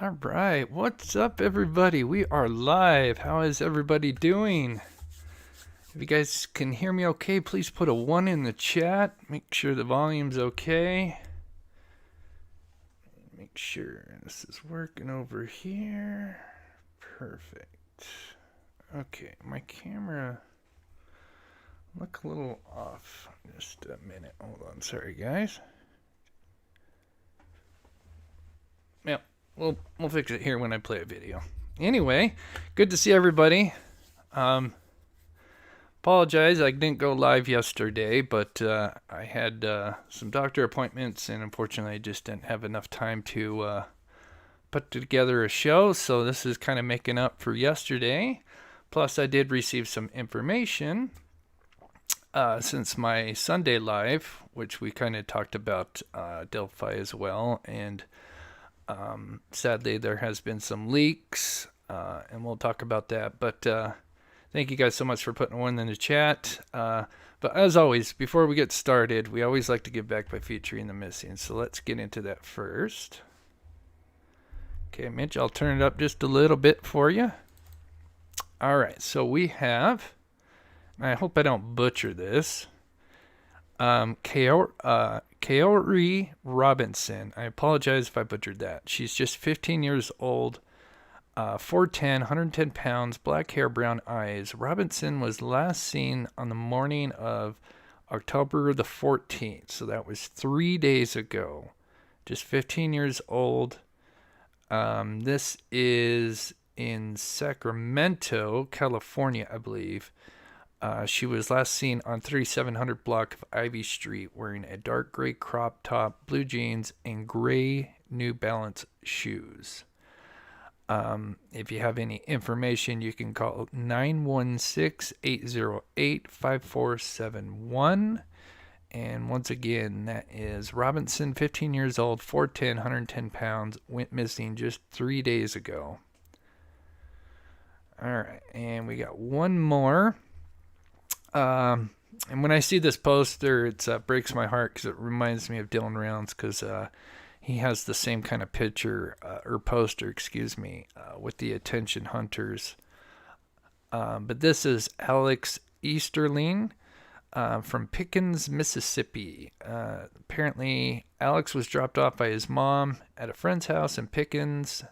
All right, what's up, everybody? We are live. How is everybody doing? If you guys can hear me okay, please put a 1 in the chat. Make sure the volume's okay. Make sure this is working over here. Perfect. Okay, my camera look a little off. Just a minute. Hold on. Sorry, guys. Yep, we'll fix it here when I play a video. Anyway, good to see everybody. Apologize, I didn't go live yesterday, but I had some doctor appointments, and unfortunately, I just didn't have enough time to put together a show. So this is kind of making up for yesterday. Plus, I did receive some information since my Sunday live, which we kind of talked about Delphi as well, and sadly, there has been some leaks, and we'll talk about that. But thank you guys so much for putting one in the chat. But as always, before we get started, we always like to give back by featuring the missing. So let's get into that first. Okay, Mitch, I'll turn it up just a little bit for you. All right, so we have, I hope I don't butcher this, Kaori Robinson. I apologize if I butchered that. She's just 15 years old, 4'10", 110 pounds, black hair, brown eyes. Robinson was last seen on the morning of October the 14th, so that was 3 days ago. Just 15 years old. This is in Sacramento, California, I believe. She was last seen on 3700 block of Ivy Street wearing a dark gray crop top, blue jeans, and gray New Balance shoes. If you have any information, you can call 916-808-5471. And once again, that is Robinson, 15 years old, 4'10", 110 pounds, went missing just 3 days ago. All right, and we got one more. And when I see this poster, it breaks my heart because it reminds me of Dylan Rounds, because he has the same kind of picture, or poster, excuse me, with the attention hunters. But this is Alex Easterling from Pickens, Mississippi. Apparently, Alex was dropped off by his mom at a friend's house in Pickens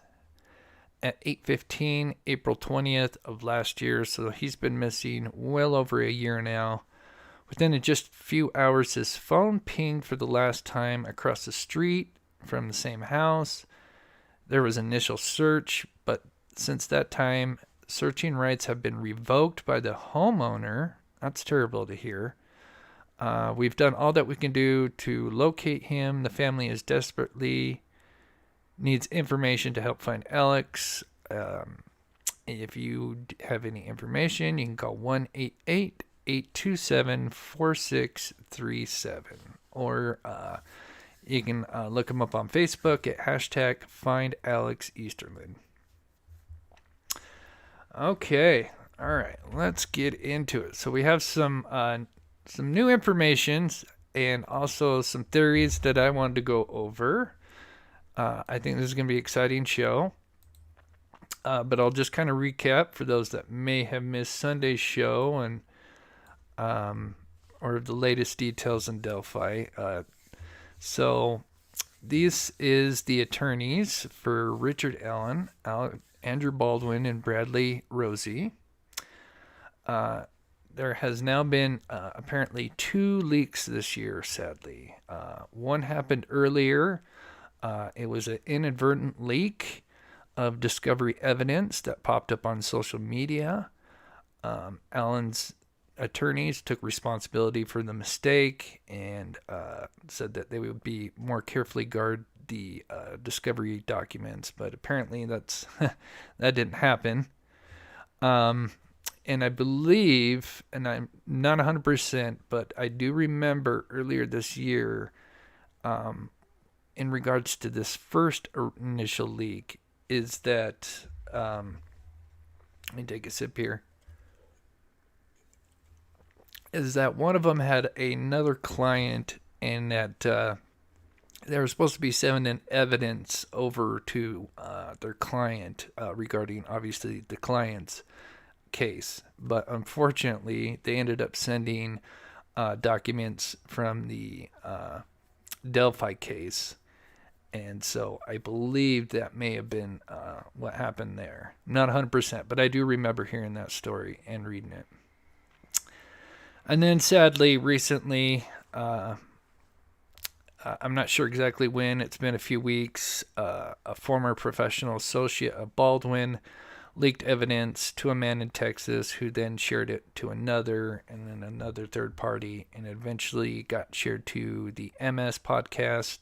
at 8:15, April 20th of last year, so he's been missing well over a year now. Within just a few hours, his phone pinged for the last time across the street from the same house. There was initial search, but since that time, searching rights have been revoked by the homeowner. That's terrible to hear. We've done all that we can do to locate him. The family is desperately needs information to help find Alex. If you have any information, you can call 1-888-827-4637. Or you can look him up on Facebook at hashtag FindAlexEasterlin. Okay, all right, let's get into it. So we have some new information and also some theories that I wanted to go over. I think this is going to be an exciting show. But I'll just kind of recap for those that may have missed Sunday's show and or the latest details in Delphi. So this is the attorneys for Richard Allen, Andrew Baldwin, and Bradley Rosie. There has now been apparently 2 leaks this year, sadly. One happened earlier. It was an inadvertent leak of discovery evidence that popped up on social media. Allen's attorneys took responsibility for the mistake and said that they would be more carefully guard the discovery documents, but apparently that didn't happen. And I believe, and I'm not 100%, but I do remember earlier this year, in regards to this first initial leak, is that, let me take a sip here, is that one of them had another client, and that they were supposed to be sending evidence over to their client regarding, obviously, the client's case. But unfortunately, they ended up sending documents from the Delphi case. And so I believe that may have been what happened there. Not 100%, but I do remember hearing that story and reading it. And then sadly, recently, I'm not sure exactly when, it's been a few weeks, a former professional associate of Baldwin leaked evidence to a man in Texas who then shared it to another and then another third party, and eventually got shared to the MS podcast.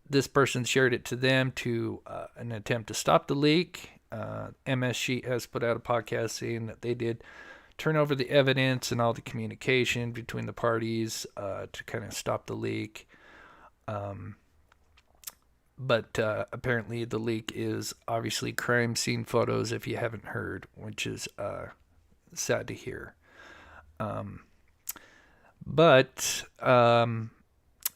This person shared it to them to an attempt to stop the leak. MS Sheet has put out a podcast saying that they did turn over the evidence and all the communication between the parties to kind of stop the leak. But apparently the leak is obviously crime scene photos, if you haven't heard, which is sad to hear.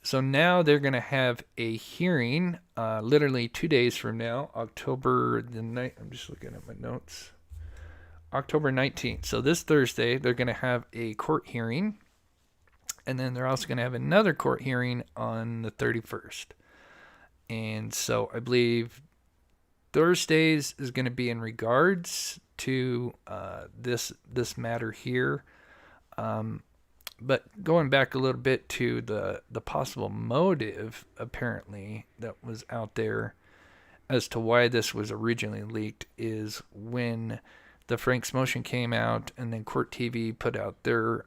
So now they're going to have a hearing literally 2 days from now, October the 9th. I'm just looking at my notes. October 19th. So this Thursday, they're going to have a court hearing. And then they're also going to have another court hearing on the 31st. And so I believe Thursdays is going to be in regards to this matter here. But going back a little bit to the possible motive, apparently, that was out there as to why this was originally leaked is when the Frank's Motion came out, and then Court TV put out their,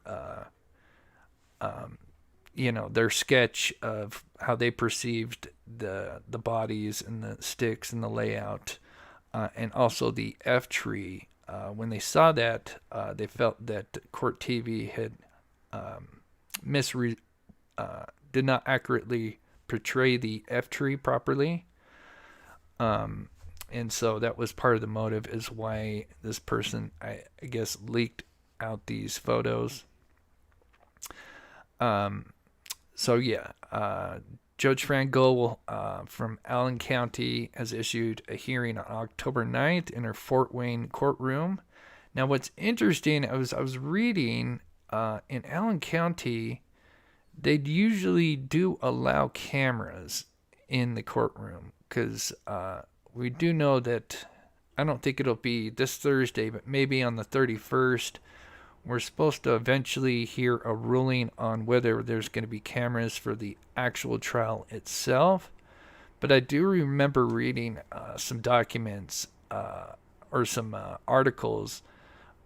their sketch of how they perceived the bodies and the sticks and the layout, and also the F tree. When they saw that, they felt that Court TV had did not accurately portray the F tree properly. And so that was part of the motive, is why this person, I guess, leaked out these photos. Judge Fran Gohl from Allen County has issued a hearing on October 9th in her Fort Wayne courtroom. Now, what's interesting, I was reading in Allen County, they usually do allow cameras in the courtroom because we do know that, I don't think it'll be this Thursday, but maybe on the 31st, we're supposed to eventually hear a ruling on whether there's going to be cameras for the actual trial itself. But I do remember reading some documents or some articles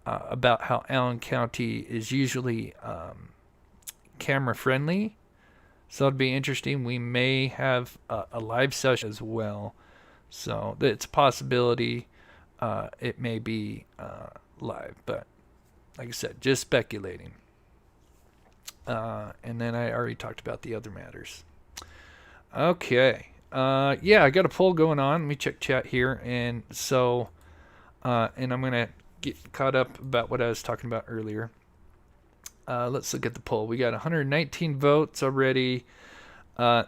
about how Allen County is usually camera friendly. So it'd be interesting. We may have a live session as well. So it's a possibility it may be live, but like I said, just speculating. And then I already talked about the other matters. Okay. I got a poll going on. Let me check chat here. And so, and I'm going to get caught up about what I was talking about earlier. Let's look at the poll. We got 119 votes already.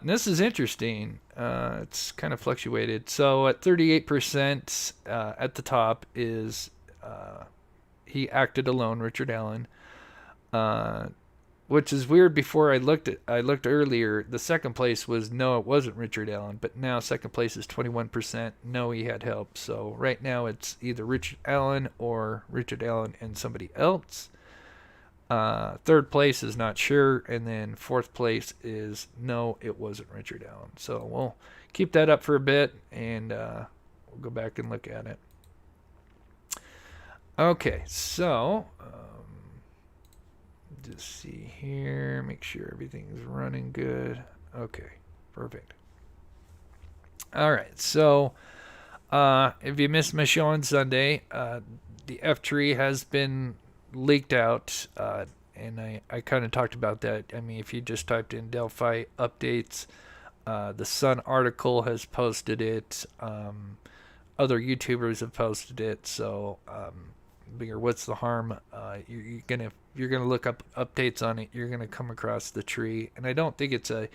This is interesting. It's kind of fluctuated. So at 38% at the top is he acted alone, Richard Allen. Which is weird. Before I looked earlier, the second place was no, it wasn't Richard Allen, but now second place is 21%. No, he had help. So right now it's either Richard Allen or Richard Allen and somebody else. Third place is not sure, and then fourth place is no, it wasn't Richard Allen. So we'll keep that up for a bit, and we'll go back and look at it. Okay, so just see here, make sure everything's running good. Okay, perfect. All right, so if you missed my show on Sunday, the F tree has been leaked out, and I kind of talked about that. I mean, if you just typed in Delphi updates, the Sun article has posted it. Other YouTubers have posted it. So, what's the harm? You're gonna look up updates on it. You're gonna come across the tree, and I don't think it's a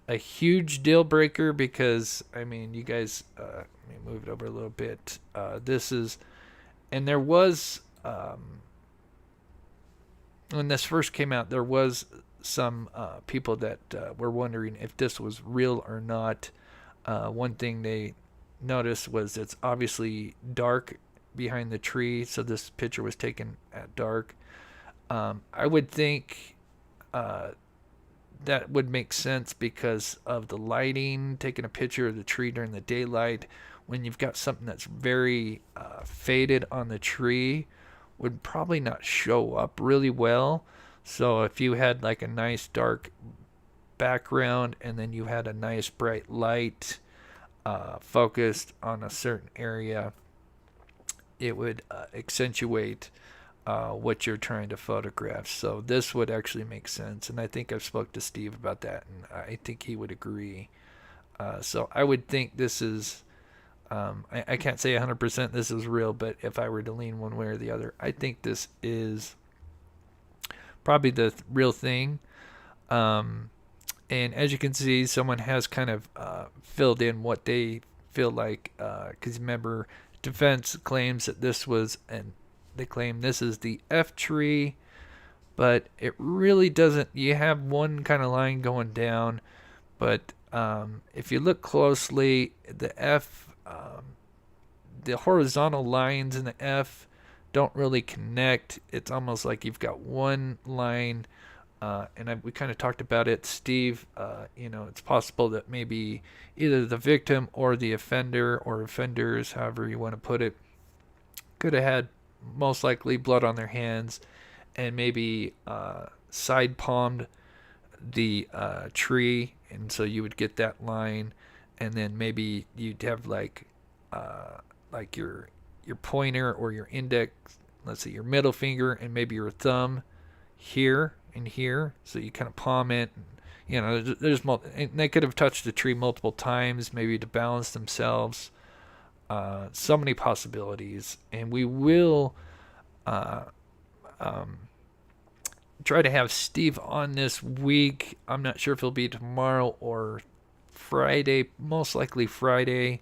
a huge deal breaker because, I mean, you guys, let me move it over a little bit. This is, and there was, when this first came out, there was some people that were wondering if this was real or not. One thing they noticed was it's obviously dark behind the tree, so this picture was taken at dark. I would think that would make sense because of the lighting, taking a picture of the tree during the daylight when you've got something that's very faded on the tree would probably not show up really well. So if you had like a nice dark background and then you had a nice bright light focused on a certain area, it would accentuate what you're trying to photograph. So this would actually make sense, and I think I've spoke to Steve about that, and I think he would agree. So I would think this is, I can't say 100% this is real, but if I were to lean one way or the other, I think this is probably the real thing. And as you can see, someone has kind of filled in what they feel like, because remember, defense claims that this was, and they claim this is the F tree, but it really doesn't. You have one kind of line going down, but if you look closely, the F, the horizontal lines in the F don't really connect. It's almost like you've got one line, and we kind of talked about it, Steve. It's possible that maybe either the victim or the offender, or offenders, however you want to put it, could have had most likely blood on their hands and maybe side palmed the tree, and so you would get that line, and then maybe you'd have like your pointer or your index, let's say your middle finger, and maybe your thumb here and here, so you kind of palm it. There's and they could have touched the tree multiple times, maybe to balance themselves. So many possibilities, and we will try to have Steve on this week. I'm not sure if it'll be tomorrow or Friday, most likely Friday.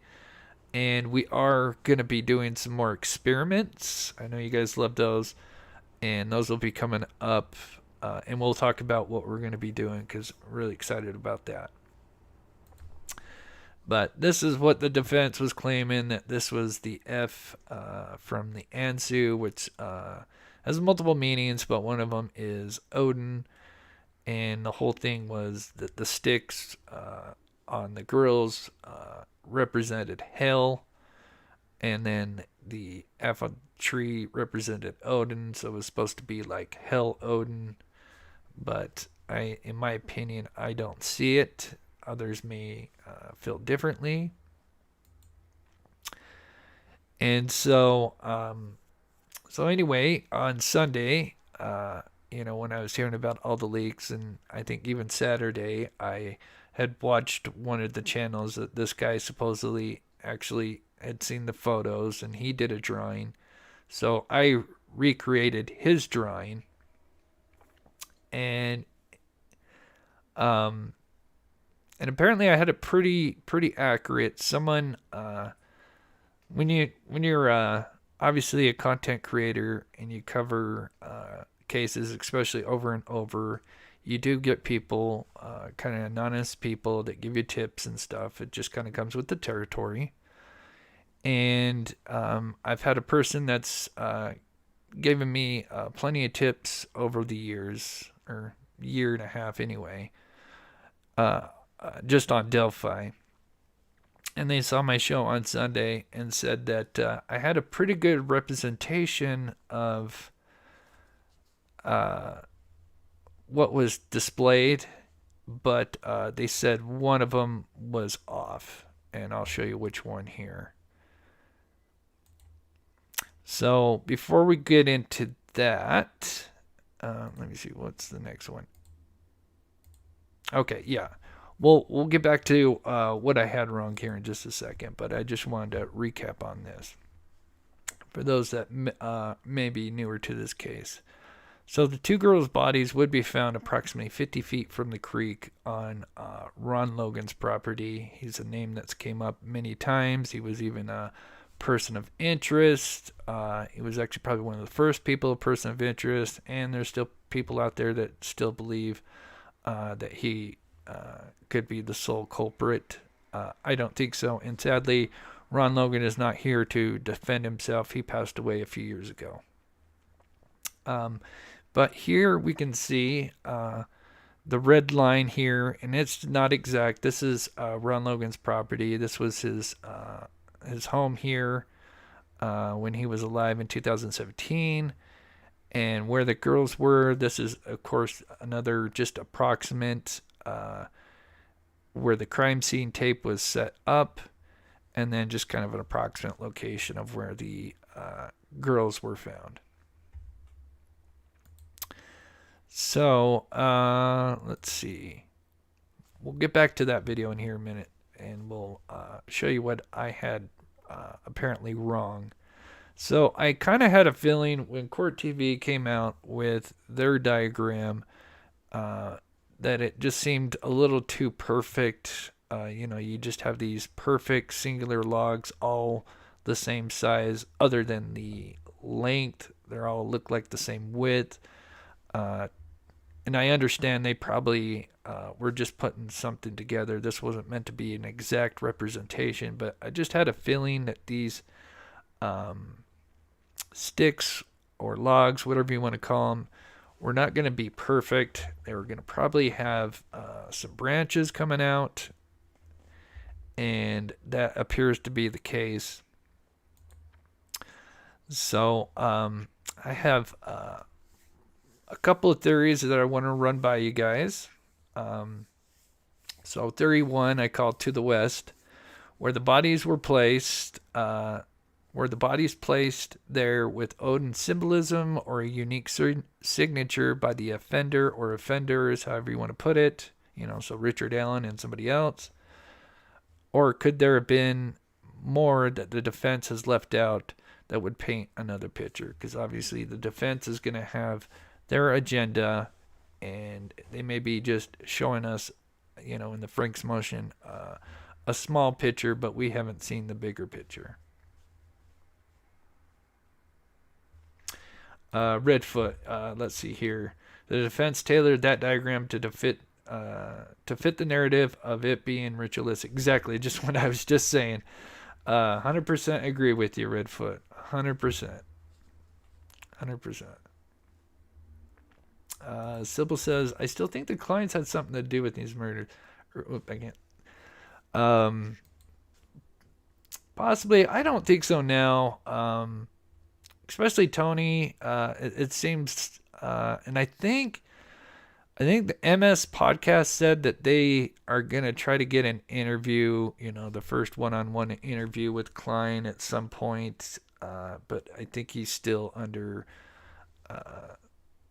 And we are going to be doing some more experiments. I know you guys love those, and those will be coming up. And we'll talk about what we're going to be doing because I'm really excited about that. But this is what the defense was claiming, that this was the F from the Ansu, which has multiple meanings, but one of them is Odin. And the whole thing was that the sticks on the girls represented hell, and then the F tree represented Odin, so it was supposed to be like hell Odin. But in my opinion, I don't see it. Others may feel differently. And so anyway, on Sunday, when I was hearing about all the leaks, and I think even Saturday, I had watched one of the channels that this guy supposedly actually had seen the photos, and he did a drawing. So I recreated his drawing, and apparently I had it pretty accurate. Someone, when you're obviously a content creator and you cover cases, especially over and over, you do get people, kind of anonymous people that give you tips and stuff. It just kind of comes with the territory. And I've had a person that's given me plenty of tips over the years, or year and a half anyway, just on Delphi. And they saw my show on Sunday and said that I had a pretty good representation of what was displayed, but they said one of them was off, and I'll show you which one here. So before we get into that, let me see, what's the next one? Okay, yeah. We'll get back to what I had wrong here in just a second, but I just wanted to recap on this for those that may be newer to this case. So the two girls' bodies would be found approximately 50 feet from the creek on Ron Logan's property. He's a name that's came up many times. He was even a person of interest. He was actually probably one of the first people, a person of interest, and there's still people out there that still believe that he could be the sole culprit. I don't think so, and sadly, Ron Logan is not here to defend himself. He passed away a few years ago. But here we can see the red line here, and it's not exact. This is Ron Logan's property. This was his home here when he was alive in 2017. And where the girls were, this is, of course, another just approximate where the crime scene tape was set up, and then just kind of an approximate location of where the girls were found. So, let's see. We'll get back to that video in here in a minute, and we'll show you what I had apparently wrong. So, I kind of had a feeling when Court TV came out with their diagram that it just seemed a little too perfect. You just have these perfect singular logs, all the same size, other than the length. They all look like the same width. And I understand they probably were just putting something together. This wasn't meant to be an exact representation, but I just had a feeling that these sticks or logs, whatever you want to call them, were not going to be perfect. They were going to probably have some branches coming out, and that appears to be the case. So I have a couple of theories that I want to run by you guys. So theory one, I call To the West, where the bodies were placed, placed there with Odin symbolism or a unique signature by the offender or offenders, however you want to put it. So Richard Allen and somebody else. Or could there have been more that the defense has left out that would paint another picture? Because obviously the defense is going to have their agenda, and they may be just showing us, in the Frank's motion, a small picture, but we haven't seen the bigger picture. Redfoot, let's see here. The defense tailored that diagram to fit the narrative of it being ritualistic. Exactly, just what I was just saying. 100% agree with you, Redfoot. 100%. 100%. Sybil says, I still think the clients had something to do with these murders. I can't. Possibly. I don't think so now. Especially Tony. It seems, and I think the MS podcast said that they are going to try to get an interview, the first one-on-one interview with Klein at some point. But I think he's still under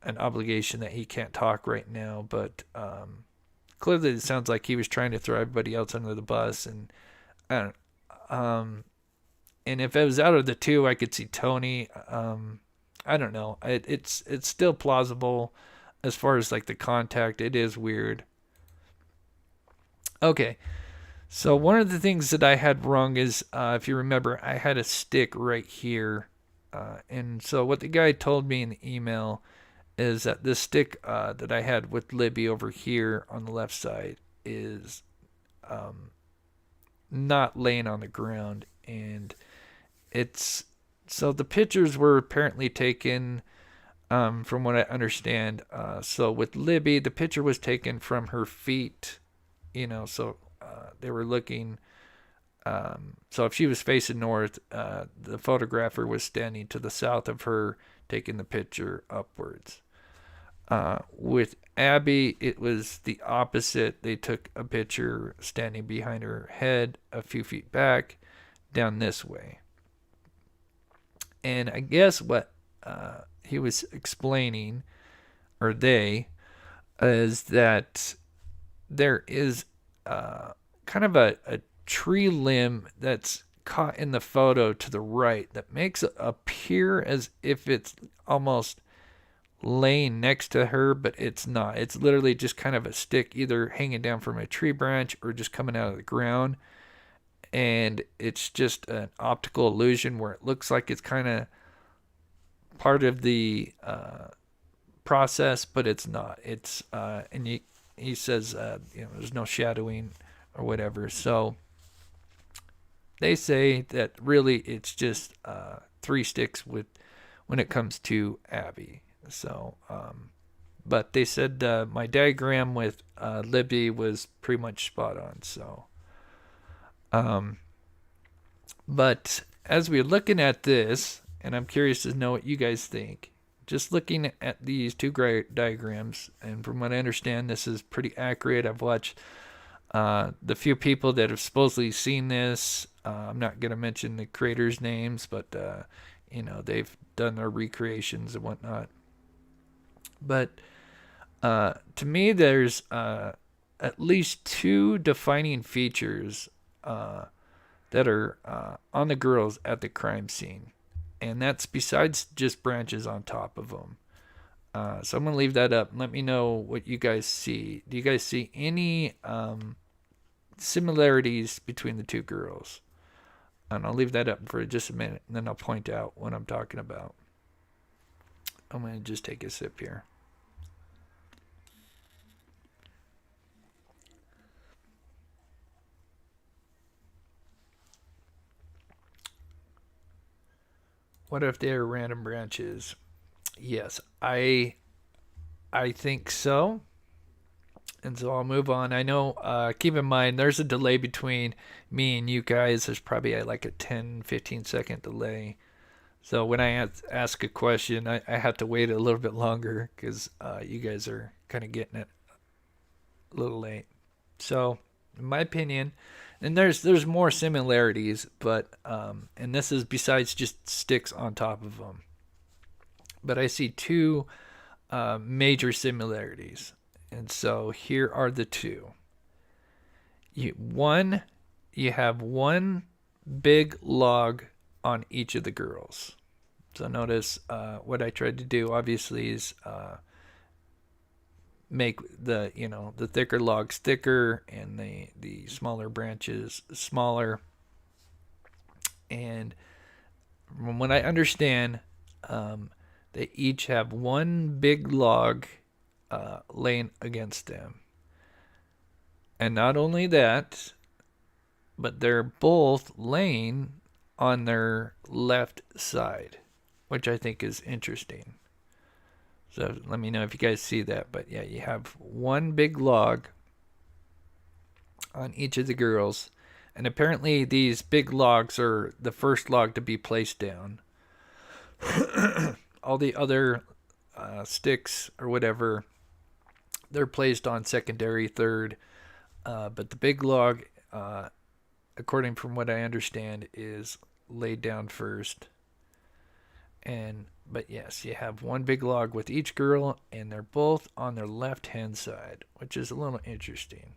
an obligation that he can't talk right now. But clearly it sounds like he was trying to throw everybody else under the bus. And I don't and if it was out of the two, I could see Tony. I don't know. It's still plausible as far as like the contact. It is weird. Okay. So one of the things that I had wrong is, if you remember, I had a stick right here. And so what the guy told me in the email is that this stick that I had with Libby over here on the left side is not laying on the ground. And so the pictures were apparently taken, from what I understand. So with Libby, the picture was taken from her feet, so they were looking. So if she was facing north, the photographer was standing to the south of her, taking the picture upwards. With Abby, it was the opposite. They took a picture standing behind her head a few feet back, down this way. And I guess what he was explaining, or they, is that there is kind of a tree limb that's caught in the photo to the right that makes it appear as if it's almost laying next to her, but it's not. It's literally just kind of a stick either hanging down from a tree branch or just coming out of the ground. And it's just an optical illusion where it looks like it's kind of part of the process, but it's not. It's and he says there's no shadowing or whatever. So they say that really it's just 3 sticks with when it comes to Abby. So, but they said my diagram with Libby was pretty much spot on. So, but as we're looking at this, and I'm curious to know what you guys think. Just looking at these 2 diagrams, and from what I understand, this is pretty accurate. I've watched the few people that have supposedly seen this. I'm not going to mention the creators' names, but they've done their recreations and whatnot. But to me, there's at least 2 defining features that are on the girls at the crime scene. And that's besides just branches on top of them. So I'm going to leave that up and let me know what you guys see. Do you guys see any similarities between the 2 girls? And I'll leave that up for just a minute, and then I'll point out what I'm talking about. I'm going to just take a sip here. What if they're random branches? Yes, I think so. And so I'll move on. I know, keep in mind, there's a delay between me and you guys. There's probably like a 10-15 second delay. So when I ask a question, I have to wait a little bit longer because you guys are kind of getting it a little late. So, in my opinion, and there's more similarities, but and this is besides just sticks on top of them. But I see 2 major similarities, and so here are the 2. You have one big log on each of the girls. So notice what I tried to do obviously is make the thicker logs thicker and the smaller branches smaller. And from what I understand, they each have one big log laying against them. And not only that, but they're both laying on their left side, which I think is interesting. So let me know if you guys see that. But yeah, you have one big log on each of the girls. And apparently these big logs are the first log to be placed down. All the other sticks or whatever, they're placed on secondary, third. But the big log, according from what I understand, is laid down first. But yes, you have one big log with each girl, and they're both on their left-hand side, which is a little interesting.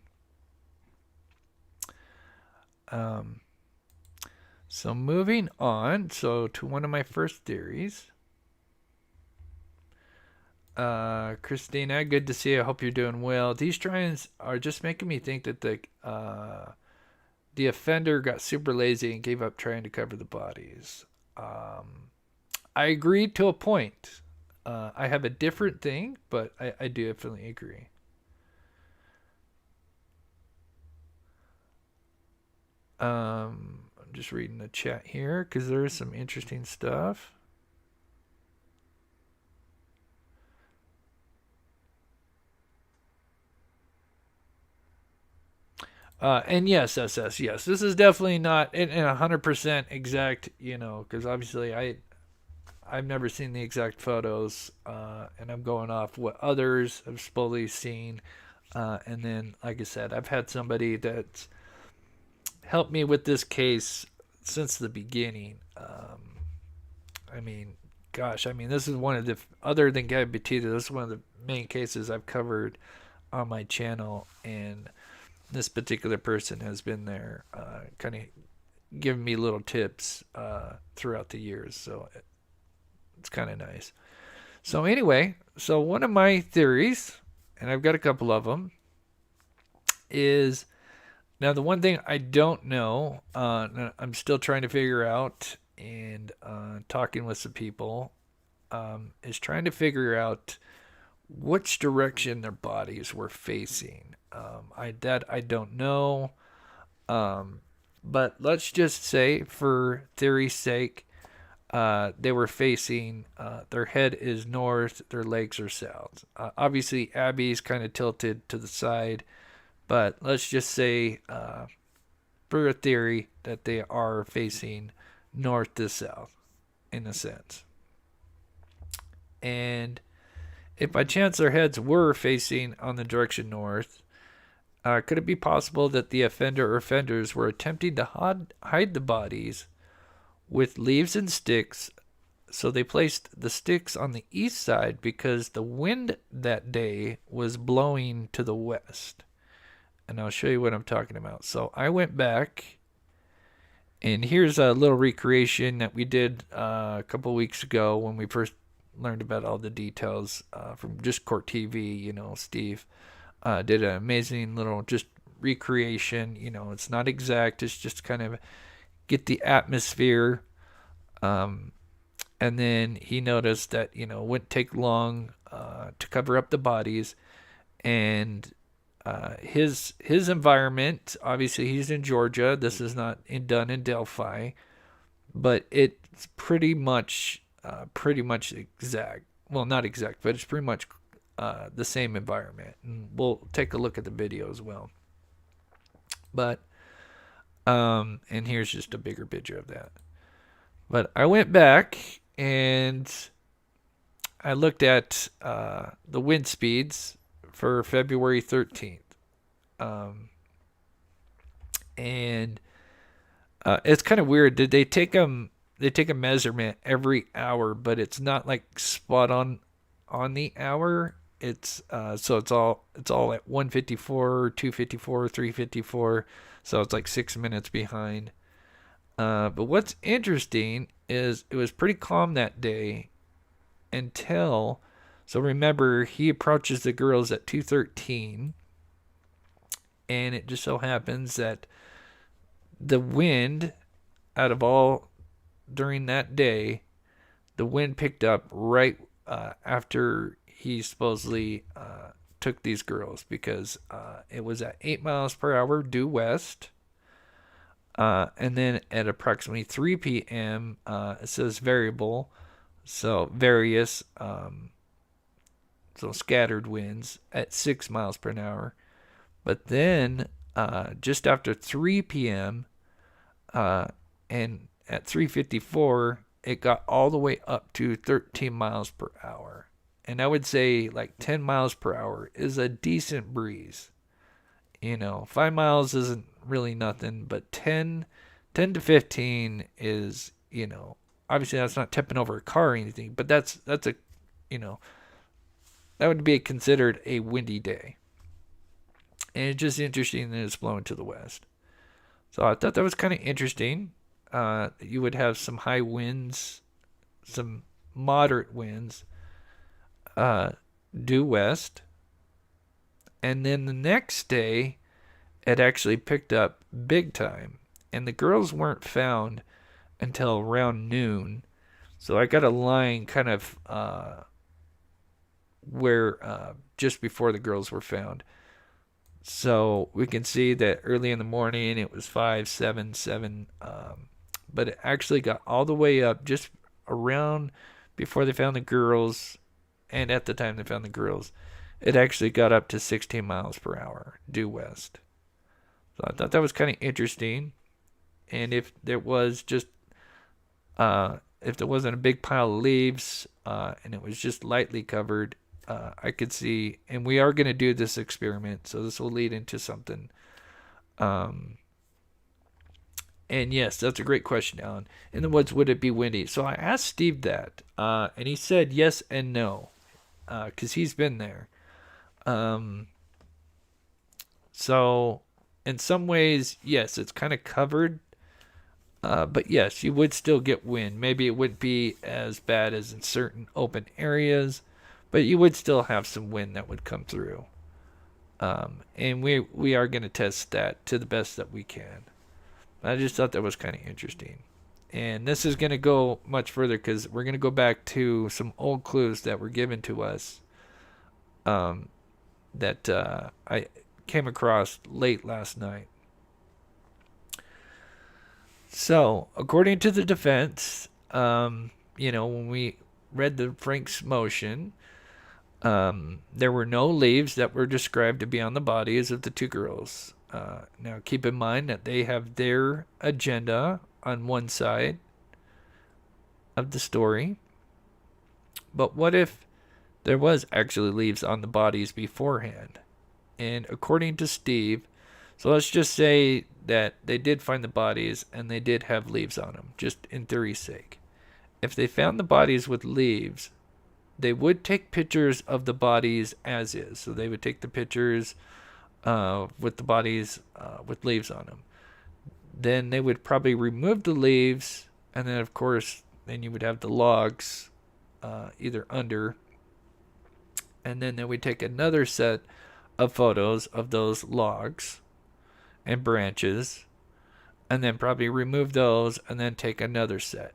So moving on, to one of my first theories. Christina, good to see you. I hope you're doing well. These tries are just making me think that the offender got super lazy and gave up trying to cover the bodies. I agree to a point. I have a different thing, but I do definitely agree. I'm just reading the chat here because there is some interesting stuff. And yes, SS, yes, this is definitely not in 100% exact, because obviously I've never seen the exact photos, and I'm going off what others have supposedly seen, and then, like I said, I've had somebody that's helped me with this case since the beginning. This is one of the, other than Gabby Batista, this is one of the main cases I've covered on my channel, and this particular person has been there, kind of giving me little tips throughout the years, so it's kind of nice. So anyway, so one of my theories, and I've got a couple of them, is now the one thing I don't know, I'm still trying to figure out, and talking with some people, is trying to figure out which direction their bodies were facing. I don't know, but let's just say, for theory's sake, they were facing. Their head is north, their legs are south. Obviously, Abby's kind of tilted to the side, but let's just say, for a theory, that they are facing north to south, in a sense. And if by chance their heads were facing on the direction north, could it be possible that the offender or offenders were attempting to hide the bodies with leaves and sticks? So they placed the sticks on the east side because the wind that day was blowing to the west. And I'll show you what I'm talking about. So I went back, and here's a little recreation that we did a couple weeks ago when we first learned about all the details from just Court TV. Steve did an amazing little just recreation. It's not exact. It's just kind of get the atmosphere. And then he noticed that, it wouldn't take long to cover up the bodies. And his environment, obviously he's in Georgia. This is not done in Delphi, but it's pretty much exact. Well, not exact, but it's pretty much the same environment. And we'll take a look at the video as well. But and here's just a bigger picture of that. But I went back and I looked at the wind speeds for February 13th. And it's kind of weird. Did they take them? They take a measurement every hour, but it's not like spot on the hour. It's so it's all at 154, 254, 354. So it's like 6 minutes behind. But what's interesting is it was pretty calm that day until, so remember, he approaches the girls at 2:13, and it just so happens that the wind, out of all during that day, the wind picked up right after he supposedly took these girls, because it was at 8 miles per hour due west. And then at approximately 3 p.m., it says variable, so various, so scattered winds at 6 miles per hour. But then just after 3 p.m., and at 3:54, it got all the way up to 13 miles per hour. And I would say like 10 miles per hour is a decent breeze. 5 miles isn't really nothing, but 10 to 15 is, obviously that's not tipping over a car or anything, but that's a, that would be considered a windy day. And it's just interesting that it's blowing to the west. So I thought that was kind of interesting. You would have some high winds, some moderate winds, due west. And then the next day, it actually picked up big time. And the girls weren't found until around noon. So I got a line kind of where just before the girls were found. So we can see that early in the morning it was 5, 7, 7. But it actually got all the way up just around before they found the girls. And at the time they found the girls, it actually got up to 16 miles per hour due west. So I thought that was kind of interesting. And if there was just, if there wasn't a big pile of leaves, and it was just lightly covered, I could see, and we are going to do this experiment, so this will lead into something. And yes, that's a great question, Alan. In the woods, would it be windy? So I asked Steve that, and he said yes and no, because he's been there. So in some ways, yes, it's kind of covered. But yes, you would still get wind. Maybe it wouldn't be as bad as in certain open areas, but you would still have some wind that would come through. And we are going to test that to the best that we can. I just thought that was kind of interesting. And this is going to go much further because we're going to go back to some old clues that were given to us um, that I came across late last night. So, according to the defense, when we read the Frank's motion, there were no leaves that were described to be on the bodies of the two girls. Now, keep in mind that they have their agenda on one side of the story. But what if there was actually leaves on the bodies beforehand? And according to Steve, so let's just say that they did find the bodies and they did have leaves on them, just in theory's sake. If they found the bodies with leaves, they would take pictures of the bodies as is. So they would take the pictures with the bodies with leaves on them. Then they would probably remove the leaves, and then of course, then you would have the logs either under, and then they would take another set of photos of those logs and branches, and then probably remove those, and then take another set.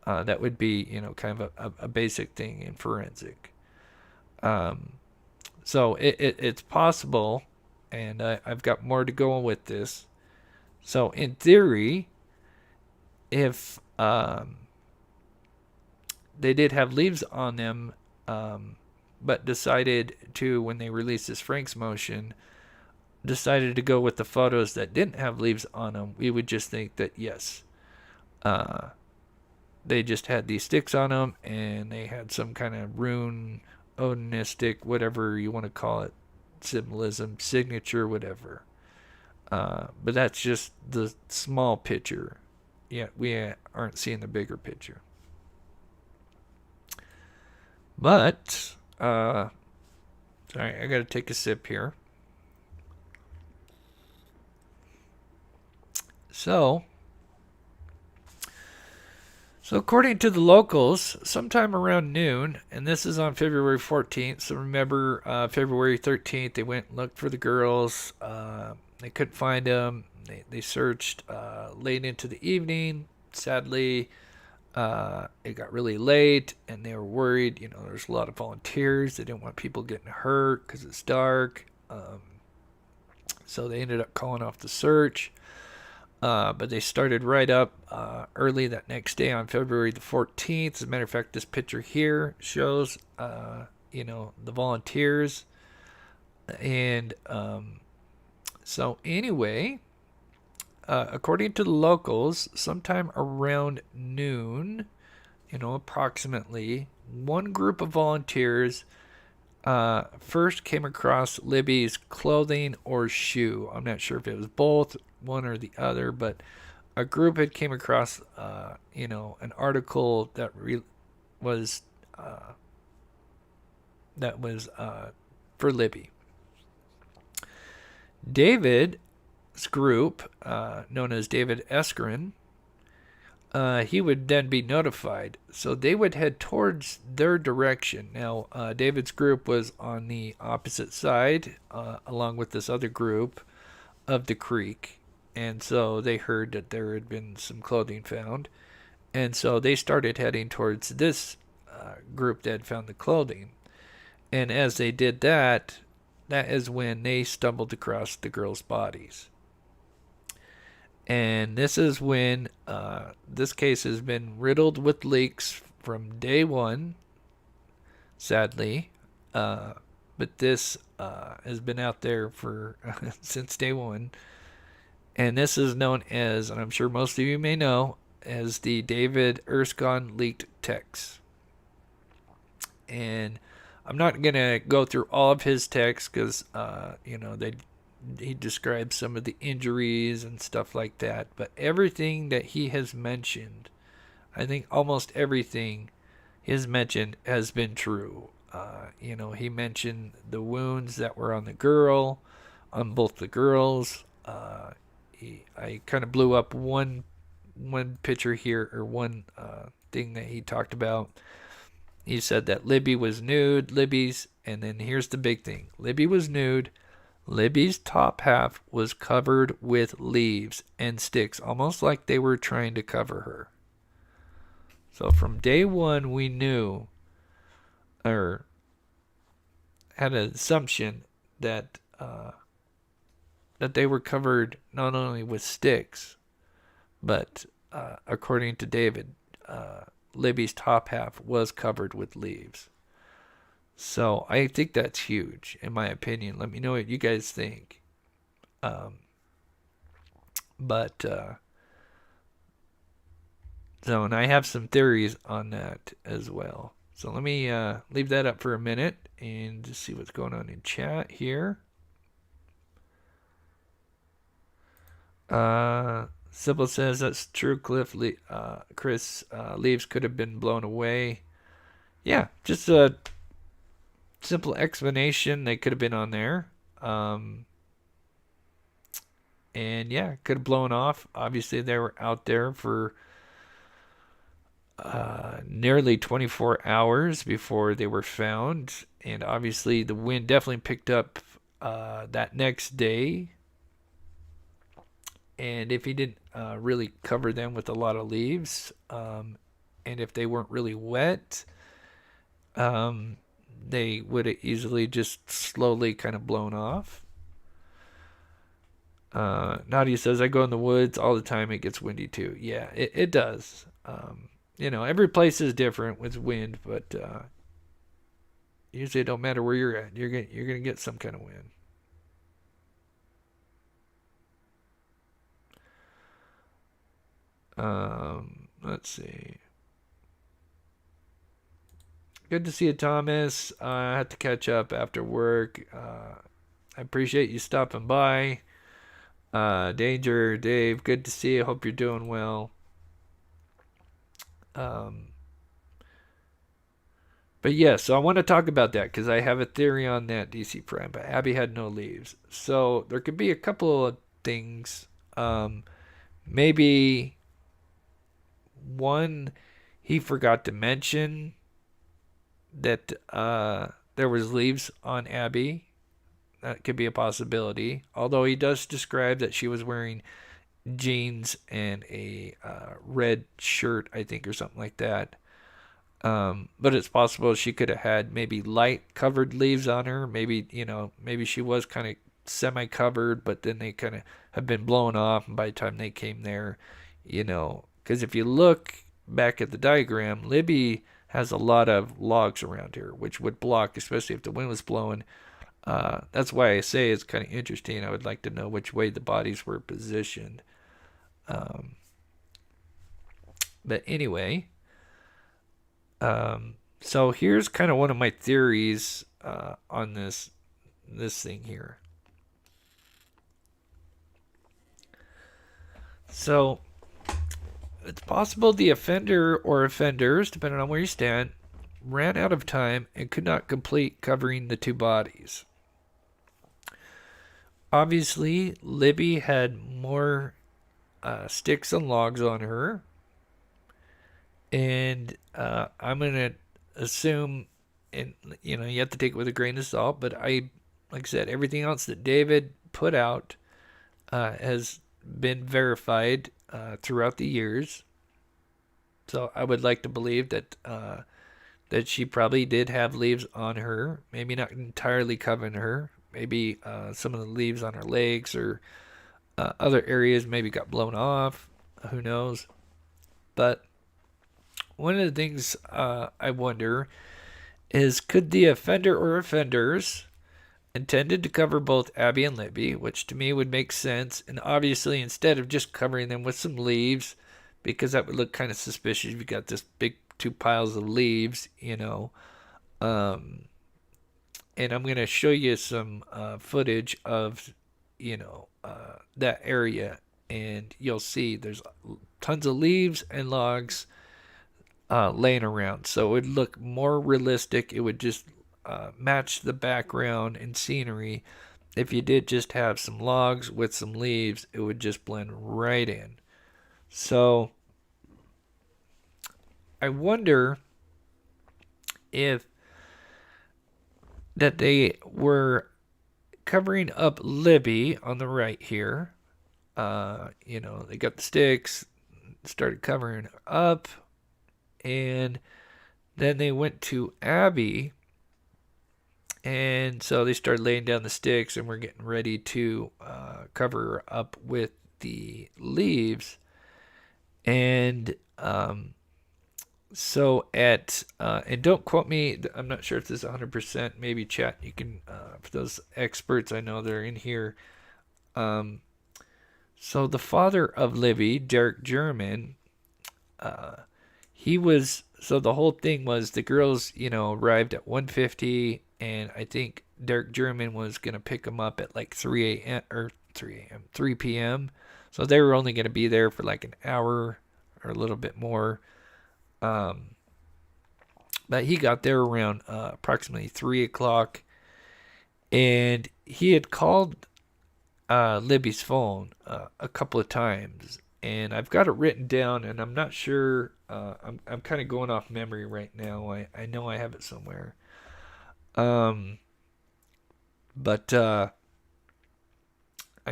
That would be kind of a basic thing in forensic. So it's possible, and I've got more to go on with this. So in theory, if they did have leaves on them, but decided to, when they released this Frank's motion, decided to go with the photos that didn't have leaves on them, we would just think that yes, they just had these sticks on them and they had some kind of rune, odinistic, whatever you want to call it, symbolism, signature, whatever. But that's just the small picture. Yeah, we aren't seeing the bigger picture. But, sorry, I gotta take a sip here. So according to the locals, sometime around noon, and this is on February 14th, so remember February 13th, they went and looked for the girls. They couldn't find them. They searched late into the evening. Sadly, it got really late, and they were worried. There's a lot of volunteers. They didn't want people getting hurt because it's dark. So they ended up calling off the search. But they started right up early that next day on February the 14th. As a matter of fact, this picture here shows, the volunteers. And so anyway, according to the locals, sometime around noon, approximately, one group of volunteers first came across Libby's clothing or shoe. I'm not sure if it was both, one or the other, but a group had came across, an article that was for Libby. David's group, known as David Erskin, he would then be notified. So they would head towards their direction. Now, David's group was on the opposite side, along with this other group of the creek. And so they heard that there had been some clothing found. And so they started heading towards this group that had found the clothing. And as they did that, that is when they stumbled across the girls' bodies. And this is when this case has been riddled with leaks from day one, sadly. But this has been out there for since day one. And this is known as, and I'm sure most of you may know, as the David Erskin leaked text. And I'm not going to go through all of his texts because, he describes some of the injuries and stuff like that. But everything that he has mentioned, I think almost everything he has mentioned has been true. He mentioned the wounds that were on both the girls. I kind of blew up one one picture here, or one thing that he talked about. He said that Libby was nude. And then here's the big thing. Libby was nude. Libby's top half was covered with leaves and sticks, almost like they were trying to cover her. So from day one, we knew, or had an assumption that that they were covered not only with sticks, but according to David, Libby's top half was covered with leaves. So I think that's huge, in my opinion. Let me know what you guys think. But so, and I have some theories on that as well. So let me leave that up for a minute and just see what's going on in chat here. Sybil says that's true, Chris. Leaves could have been blown away. Yeah, just a simple explanation. They could have been on there. And yeah, could have blown off. Obviously, they were out there for nearly 24 hours before they were found. And obviously, the wind definitely picked up that next day. And if he didn't really cover them with a lot of leaves, and if they weren't really wet, they would have easily just slowly kind of blown off. Nadia says, I go in the woods all the time. It gets windy too. Yeah, it does. Every place is different with wind, but usually it don't matter where you're at. You're gonna get some kind of wind. Let's see. Good to see you, Thomas. I had to catch up after work. I appreciate you stopping by. Danger, Dave, good to see you. Hope you're doing well. But yeah, so I want to talk about that because I have a theory on that, DC Prime. But Abby had no leaves. So there could be a couple of things. Maybe one, he forgot to mention that there was leaves on Abby. That could be a possibility. Although he does describe that she was wearing jeans and a red shirt, I think, or something like that. But it's possible she could have had maybe light covered leaves on her. Maybe she was kind of semi-covered, but then they kind of have been blown off. And by the time they came there, because if you look back at the diagram, Libby has a lot of logs around here, which would block, especially if the wind was blowing. That's why I say it's kind of interesting. I would like to know which way the bodies were positioned. But anyway, so here's kind of one of my theories on this thing here. So it's possible the offender or offenders, depending on where you stand, ran out of time and could not complete covering the two bodies. Obviously, Libby had more sticks and logs on her. And I'm going to assume, and you have to take it with a grain of salt, but like I said, everything else that David put out has been verified throughout the years. So I would like to believe that she probably did have leaves on her, maybe not entirely covering her. Maybe some of the leaves on her legs or other areas maybe got blown off. Who knows? But one of the things I wonder is, could the offender or offenders intended to cover both Abby and Libby, which to me would make sense, and obviously instead of just covering them with some leaves, because that would look kind of suspicious if you got this big two piles of leaves, and I'm going to show you some footage of, that area, and you'll see there's tons of leaves and logs laying around. So it would look more realistic. It would just match the background and scenery. If you did just have some logs with some leaves, it would just blend right in. So I wonder if that they were covering up Libby on the right here. They got the sticks, started covering her up, and then they went to Abby, and so they started laying down the sticks, and we're getting ready to cover her up with the leaves. And so and don't quote me, I'm not sure if this is 100%, maybe chat, you can, for those experts I know they're in here. Um, so the father of Libby, Derek German, uh, so the whole thing was the girls, arrived at 1:50, and I think Derek German was going to pick them up at like 3 a.m. or 3 p.m. So they were only going to be there for like an hour or a little bit more. Um, but he got there around approximately 3 o'clock, and he had called Libby's phone a couple of times, and I've got it written down, and I'm not sure. I'm kind of going off memory right now. I know I have it somewhere. Um, but I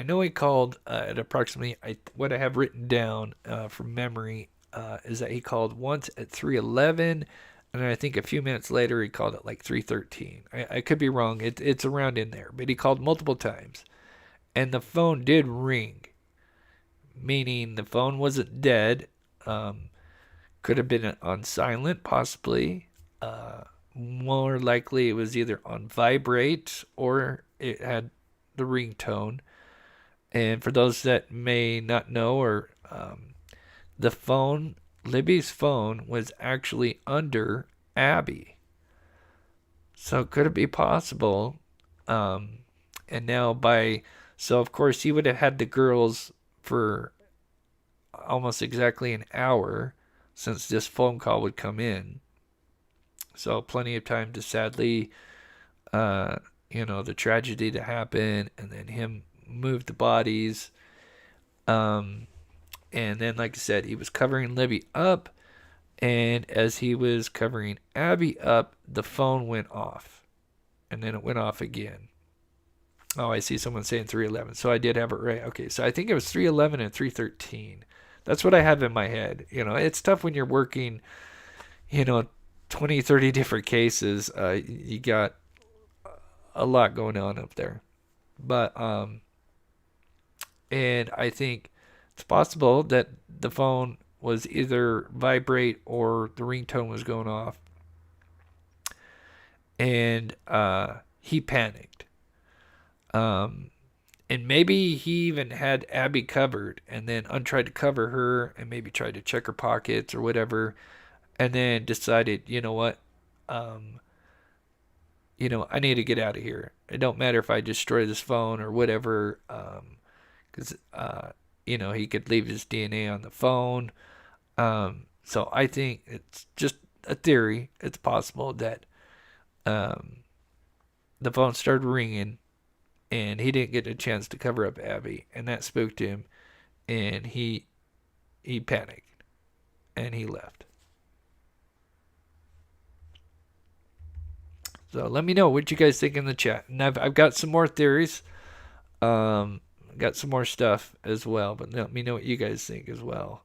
know he called at approximately. What I have written down from memory is that he called once at 3:11, and I think a few minutes later he called at like 3:13. I could be wrong. It's around in there, but he called multiple times, and the phone did ring, meaning the phone wasn't dead. Um, could have been on silent, possibly. More likely, it was either on vibrate or it had the ringtone. And for those that may not know, or the phone, Libby's phone, was actually under Abby. So could it be possible? Um, and now so of course he would have had the girls for almost exactly an hour since this phone call would come in. So plenty of time to sadly, the tragedy to happen, and then him move the bodies. Um, and then, like I said, he was covering Libby up, and as he was covering Abby up, the phone went off, and then it went off again. Oh, I see someone saying 3:11. So I did have it right. Okay, so I think it was 3:11 and 3:13. That's what I have in my head. It's tough when you're working, you know, 20, 30 different cases. You got a lot going on up there. But and I think it's possible that the phone was either vibrate or the ringtone was going off, and he panicked. Um, and maybe he even had Abby covered, and then untried to cover her, and maybe tried to check her pockets or whatever, and then decided, you know what, um, I need to get out of here. It don't matter if I destroy this phone or whatever, because he could leave his DNA on the phone. So I think it's just a theory. It's possible that um, the phone started ringing, and he didn't get a chance to cover up Abby, and that spooked him, and he panicked, and he left. So let me know what you guys think in the chat, and I've got some more theories, got some more stuff as well, but let me know what you guys think as well.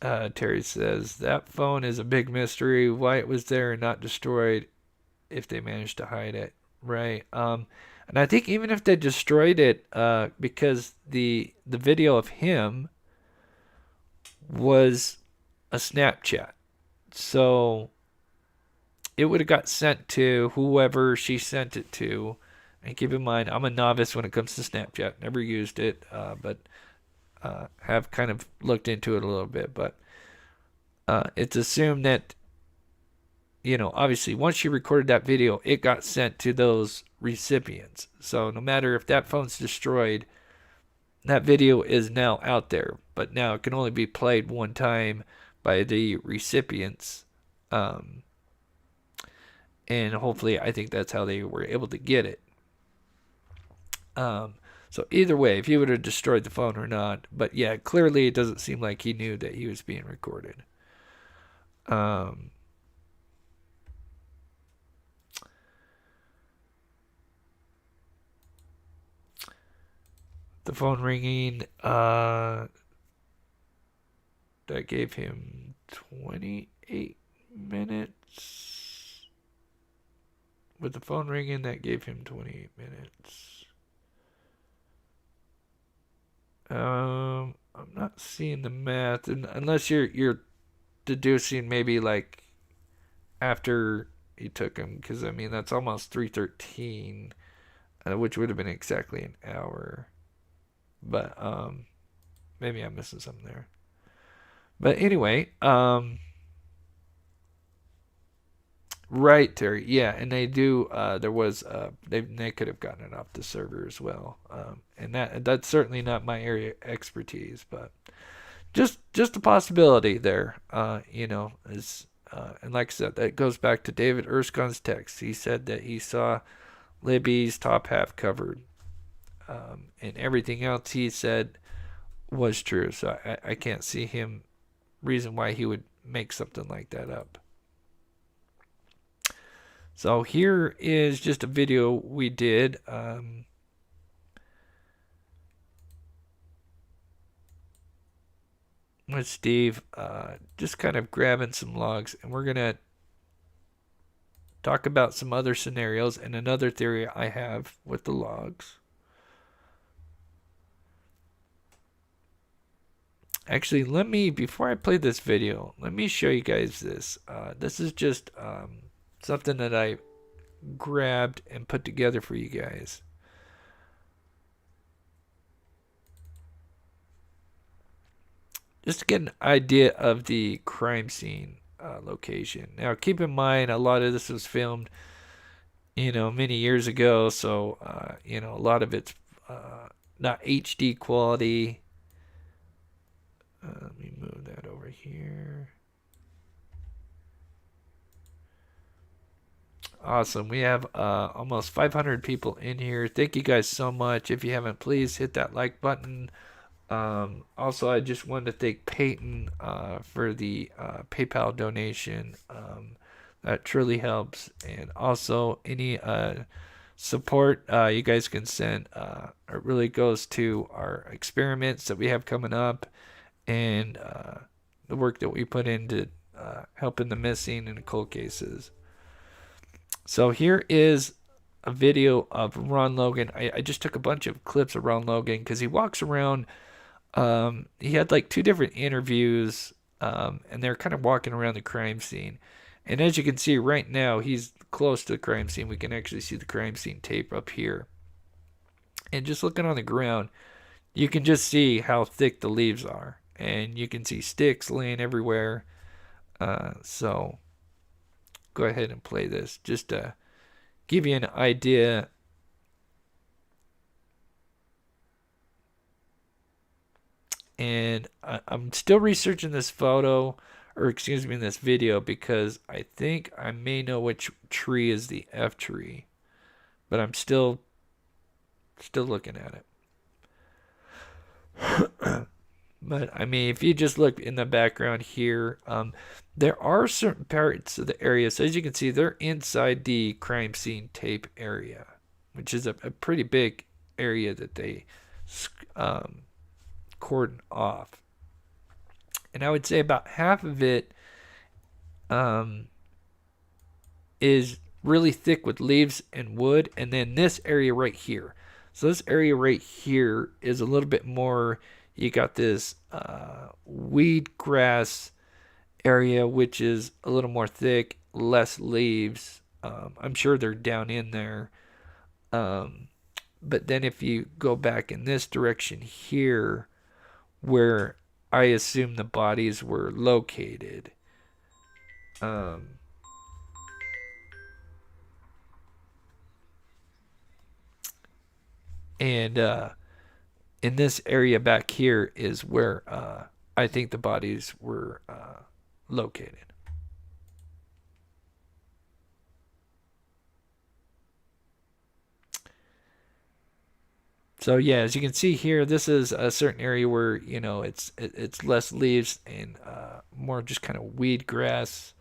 Terry says that phone is a big mystery. Why it was there and not destroyed, if they managed to hide it, right? And I think even if they destroyed it, because the video of him was a Snapchat, so it would have got sent to whoever she sent it to. And keep in mind, I'm a novice when it comes to Snapchat. Never used it, but have kind of looked into it a little bit. But it's assumed that, obviously once she recorded that video, it got sent to those recipients. So no matter if that phone's destroyed, that video is now out there. But now it can only be played one time by the recipients. And hopefully, I think that's how they were able to get it. So either way, if he would have destroyed the phone or not, but yeah, clearly it doesn't seem like he knew that he was being recorded. The phone ringing, that gave him 28 minutes. With the phone ringing, that gave him 28 minutes. I'm not seeing the math, unless you're deducing maybe like after he took him, because I mean that's almost 3:13, which would have been exactly an hour. But maybe I'm missing something there. But anyway, right, Terry. Yeah, and they do. There was. They could have gotten it off the server as well. And that's certainly not my area expertise, but just a possibility there. Is and like I said, that goes back to David Erskin's text. He said that he saw Libby's top half covered, and everything else he said was true. So I can't see him reason why he would make something like that up. So here is just a video we did. With Steve, just kind of grabbing some logs, and we're going to talk about some other scenarios and another theory I have with the logs. Actually, before I play this video, let me show you guys this. This is just something that I grabbed and put together for you guys. Just to get an idea of the crime scene location. Now, keep in mind, a lot of this was filmed, many years ago, so, a lot of it's not HD quality. Let me move that over here. Awesome. We have almost 500 people in here. Thank you guys so much. If you haven't, please hit that like button. Also, I just wanted to thank Peyton for the PayPal donation. That truly helps. And also, any support you guys can send. It really goes to our experiments that we have coming up, and the work that we put into helping the missing and cold cases. So here is a video of Ron Logan. I just took a bunch of clips of Ron Logan because he walks around. He had like 2 different interviews, and they're kind of walking around the crime scene. And as you can see right now, he's close to the crime scene. We can actually see the crime scene tape up here. And just looking on the ground, you can just see how thick the leaves are. And you can see sticks laying everywhere. So go ahead and play this just to give you an idea. And I'm still researching this this video, because I think I may know which tree is the F tree, but I'm still looking at it. But I mean, if you just look in the background here, there are certain parts of the area. So as you can see, they're inside the crime scene tape area, which is a pretty big area that they cordon off. And I would say about half of it is really thick with leaves and wood, and then this area right here. So this area right here is a little bit more. You got this weed grass area, which is a little more thick, less leaves. I'm sure they're down in there. But then if you go back in this direction here, where I assume the bodies were located, and in this area back here is where I think the bodies were located. So yeah, as you can see here, this is a certain area where it's less leaves and more just kind of weed grass.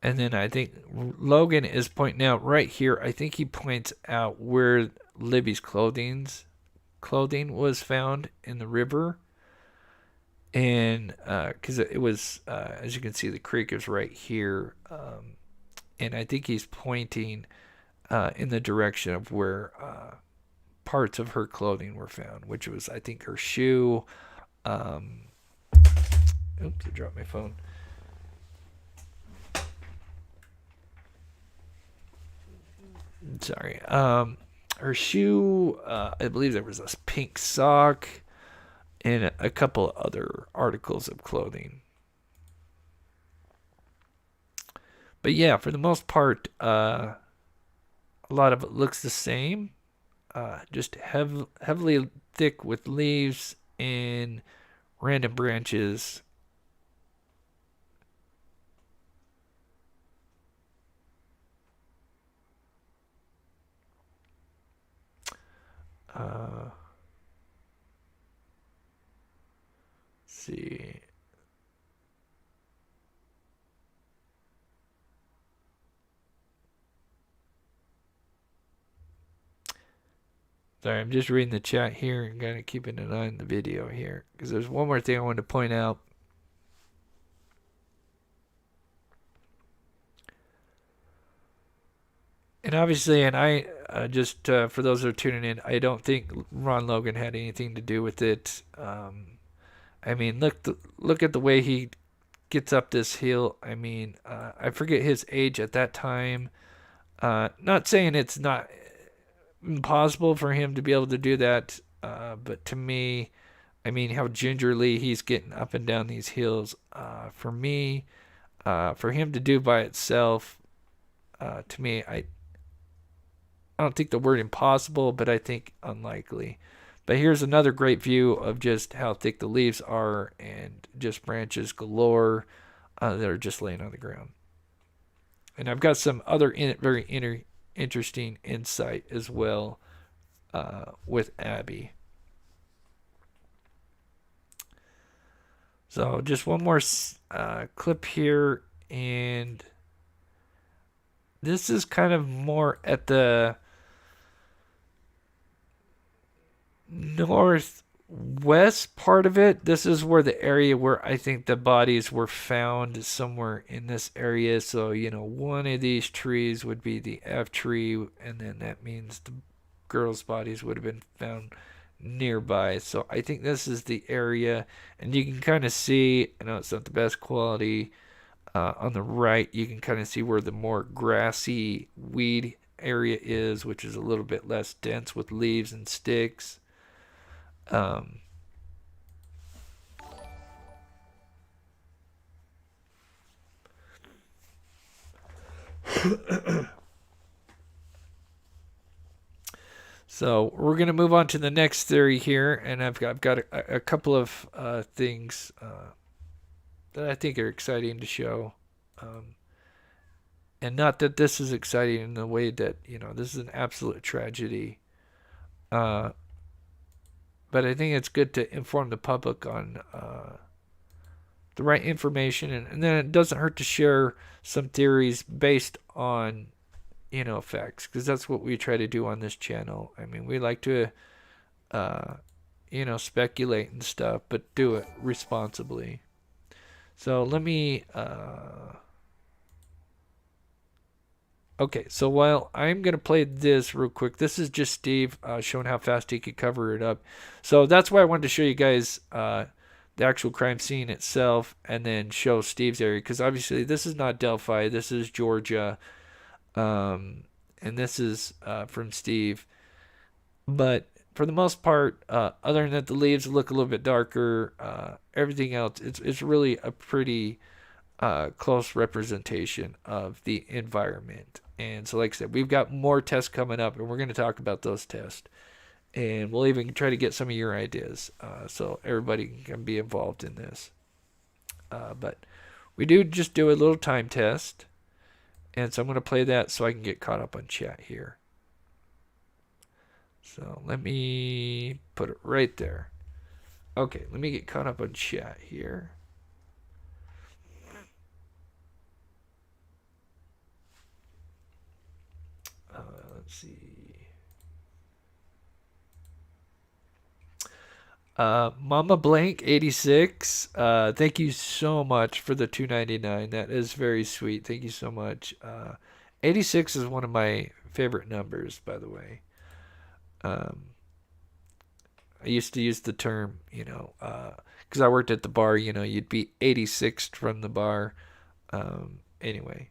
And then I think Logan is pointing out right here. I think he points out where Libby's clothing was found in the river, and because it was, as you can see, the creek is right here, and I think he's pointing in the direction of where parts of her clothing were found, which was, I think, her shoe. Oops, I dropped my phone. Sorry. Her shoe, I believe there was a pink sock and a couple other articles of clothing. But yeah, for the most part, a lot of it looks the same. Just heavily thick with leaves and random branches. See. Sorry, I'm just reading the chat here and kind of keeping an eye on the video here because there's one more thing I wanted to point out. And obviously, and I just for those that are tuning in, I don't think Ron Logan had anything to do with it. I mean, look at the way he gets up this hill. I mean, I forget his age at that time. Not saying it's not impossible for him to be able to do that, but to me, I mean, how gingerly he's getting up and down these hills. For me, for him to do by itself, to me, I don't think the word impossible, but I think unlikely. But here's another great view of just how thick the leaves are and just branches galore that are just laying on the ground. And I've got some other very interesting insight as well with Abby. So just one more clip here, and this is kind of more at the northwest part of it. This is where the area where I think the bodies were found, somewhere in this area. So, one of these trees would be the F tree, and then that means the girls' bodies would have been found nearby. So I think this is the area, and you can kind of see, I know it's not the best quality, on the right you can kind of see where the more grassy weed area is, which is a little bit less dense with leaves and sticks. So we're going to move on to the next theory here, and I've got a couple of things that I think are exciting to show. And not that this is exciting in the way that, this is an absolute tragedy. But I think it's good to inform the public on the right information, and then it doesn't hurt to share some theories based on facts, because that's what we try to do on this channel. I mean, we like to speculate and stuff, but do it responsibly. So let me okay, so while I'm going to play this real quick, this is just Steve showing how fast he could cover it up. So that's why I wanted to show you guys the actual crime scene itself, and then show Steve's area, because obviously this is not Delphi, this is Georgia, and this is from Steve. But for the most part, other than that the leaves look a little bit darker, everything else, it's really a pretty close representation of the environment. And so, like I said, we've got more tests coming up, and we're going to talk about those tests. And we'll even try to get some of your ideas so everybody can be involved in this. But we do just do a little time test. And so I'm going to play that so I can get caught up on chat here. So let me put it right there. Okay, let me get caught up on chat here. Let's see. Mama Blank 86. Thank you so much for the $2.99. That is very sweet. Thank you so much. 86 is one of my favorite numbers, by the way. I used to use the term, because I worked at the bar. You'd be 86th from the bar. Anyway,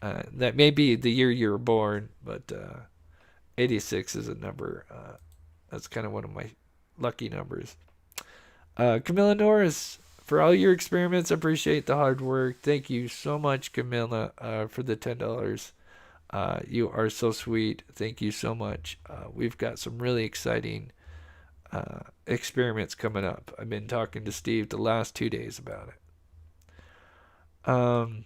that may be the year you were born, but 86 is a number. That's kind of one of my lucky numbers. Camilla Norris, for all your experiments, appreciate the hard work. Thank you so much, Camilla, for the $10. You are so sweet. Thank you so much. We've got some really exciting experiments coming up. I've been talking to Steve the last 2 days about it.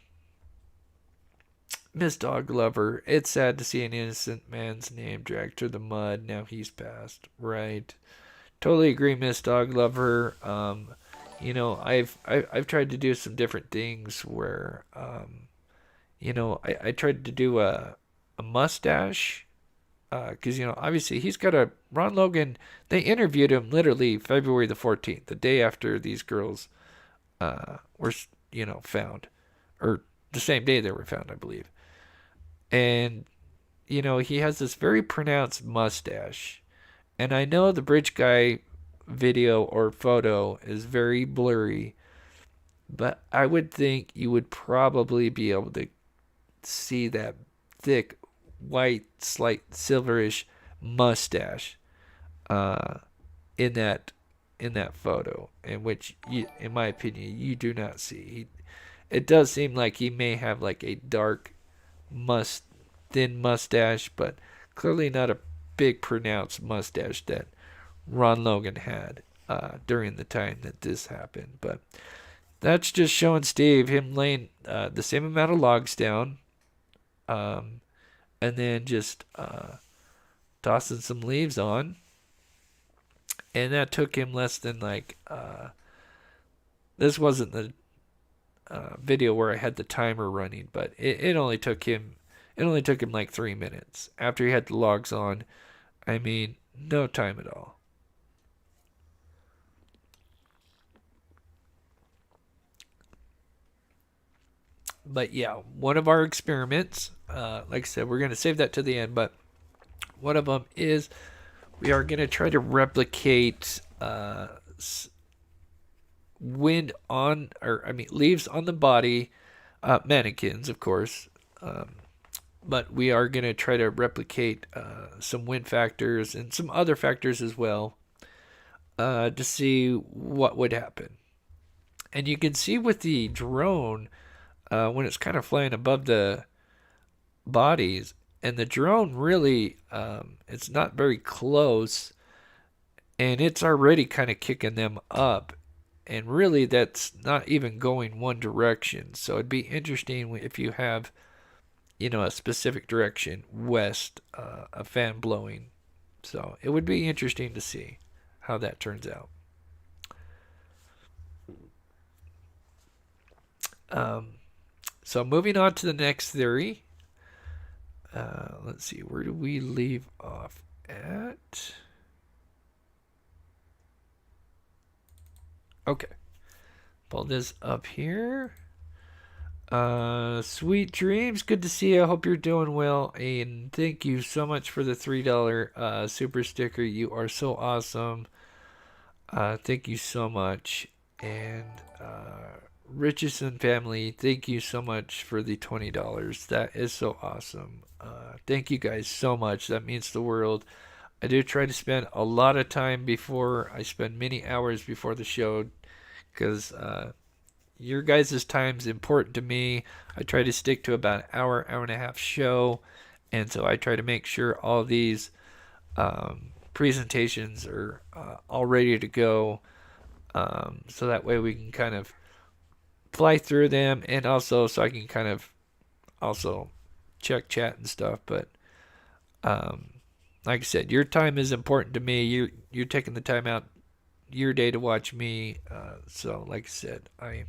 Miss Dog Lover, it's sad to see an innocent man's name dragged through the mud. Now he's passed. Right. Totally agree, Miss Dog Lover. I've tried to do some different things where, I tried to do a mustache, because obviously he's got a Ron Logan. They interviewed him literally February the 14th, the day after these girls were found, or the same day they were found, I believe. And he has this very pronounced mustache. And I know the bridge guy video or photo is very blurry, but I would think you would probably be able to see that thick, white, slight silverish mustache in that photo, in which, in my opinion, you do not see. It does seem like he may have like a dark, thin mustache, but clearly not a big pronounced mustache that Ron Logan had during the time that this happened. But that's just showing Steve him laying the same amount of logs down, and then just tossing some leaves on, and that took him less than this wasn't the video where I had the timer running, but it only took him like 3 minutes after he had the logs on. I mean, no time at all. But yeah, one of our experiments, like I said, we're going to save that to the end, but one of them is we are going to try to replicate leaves on the body, mannequins, of course, but we are going to try to replicate some wind factors and some other factors as well, to see what would happen. And you can see with the drone, when it's kind of flying above the bodies, and the drone really, it's not very close, and it's already kind of kicking them up. And really, that's not even going one direction. So it'd be interesting if you have, a specific direction, west, a fan blowing. So it would be interesting to see how that turns out. So moving on to the next theory. Let's see, where do we leave off at? Okay. Pull this up here. Sweet dreams. Good to see you. I hope you're doing well. And thank you so much for the $3 super sticker. You are so awesome. Thank you so much. And Richardson family, thank you so much for the $20. That is so awesome. Thank you guys so much. That means the world. I do try to spend a lot of time before. I spend many hours before the show, because your guys' time is important to me. I try to stick to about an hour and a half show, and so I try to make sure all these presentations are all ready to go. So that way we can kind of fly through them, and also so I can kind of also check chat and stuff. But um, like I said, your time is important to me. You're taking the time out your day to watch me. So like I said, I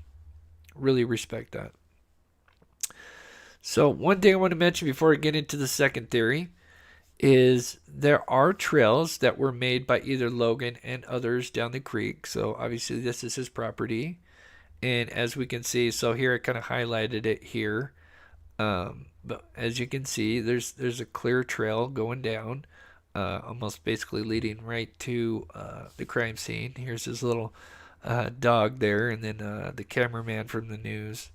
really respect that. So one thing I want to mention before I get into the second theory is there are trails that were made by either Logan and others down the creek. So obviously this is his property. And as we can see, so here I kind of highlighted it here. But as you can see, there's a clear trail going down, almost basically leading right to the crime scene. Here's his little dog there, and then the cameraman from the news.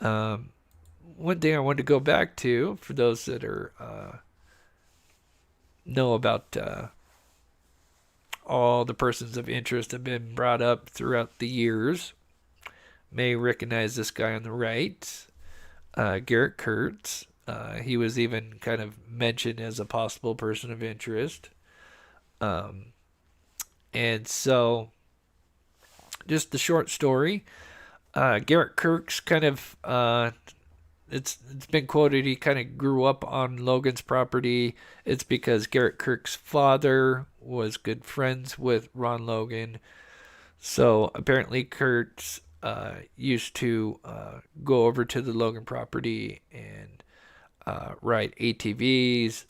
Um, One thing I wanted to go back to for those that are know about all the persons of interest that have been brought up throughout the years may recognize this guy on the right, Garrett Kurtz. He was even kind of mentioned as a possible person of interest. Um, and so, just the short story. Garrett Kurtz kind of it's been quoted he kind of grew up on Logan's property. It's because Garrett Kirk's father was good friends with Ron Logan. So apparently Kurtz used to go over to the Logan property and ride ATVs.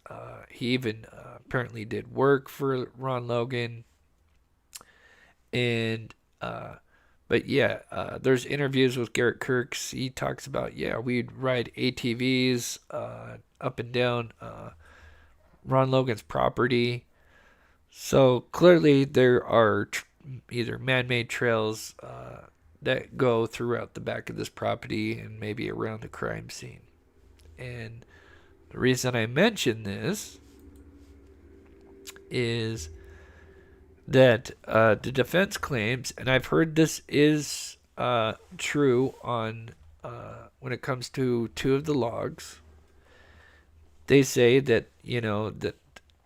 He even apparently did work for Ron Logan. And but yeah, there's interviews with Garrett Kirks. He talks about, yeah, we'd ride ATVs up and down Ron Logan's property. So clearly there are either man-made trails that go throughout the back of this property and maybe around the crime scene. And the reason I mention this is that the defense claims, and I've heard this is true on when it comes to two of the logs. They say that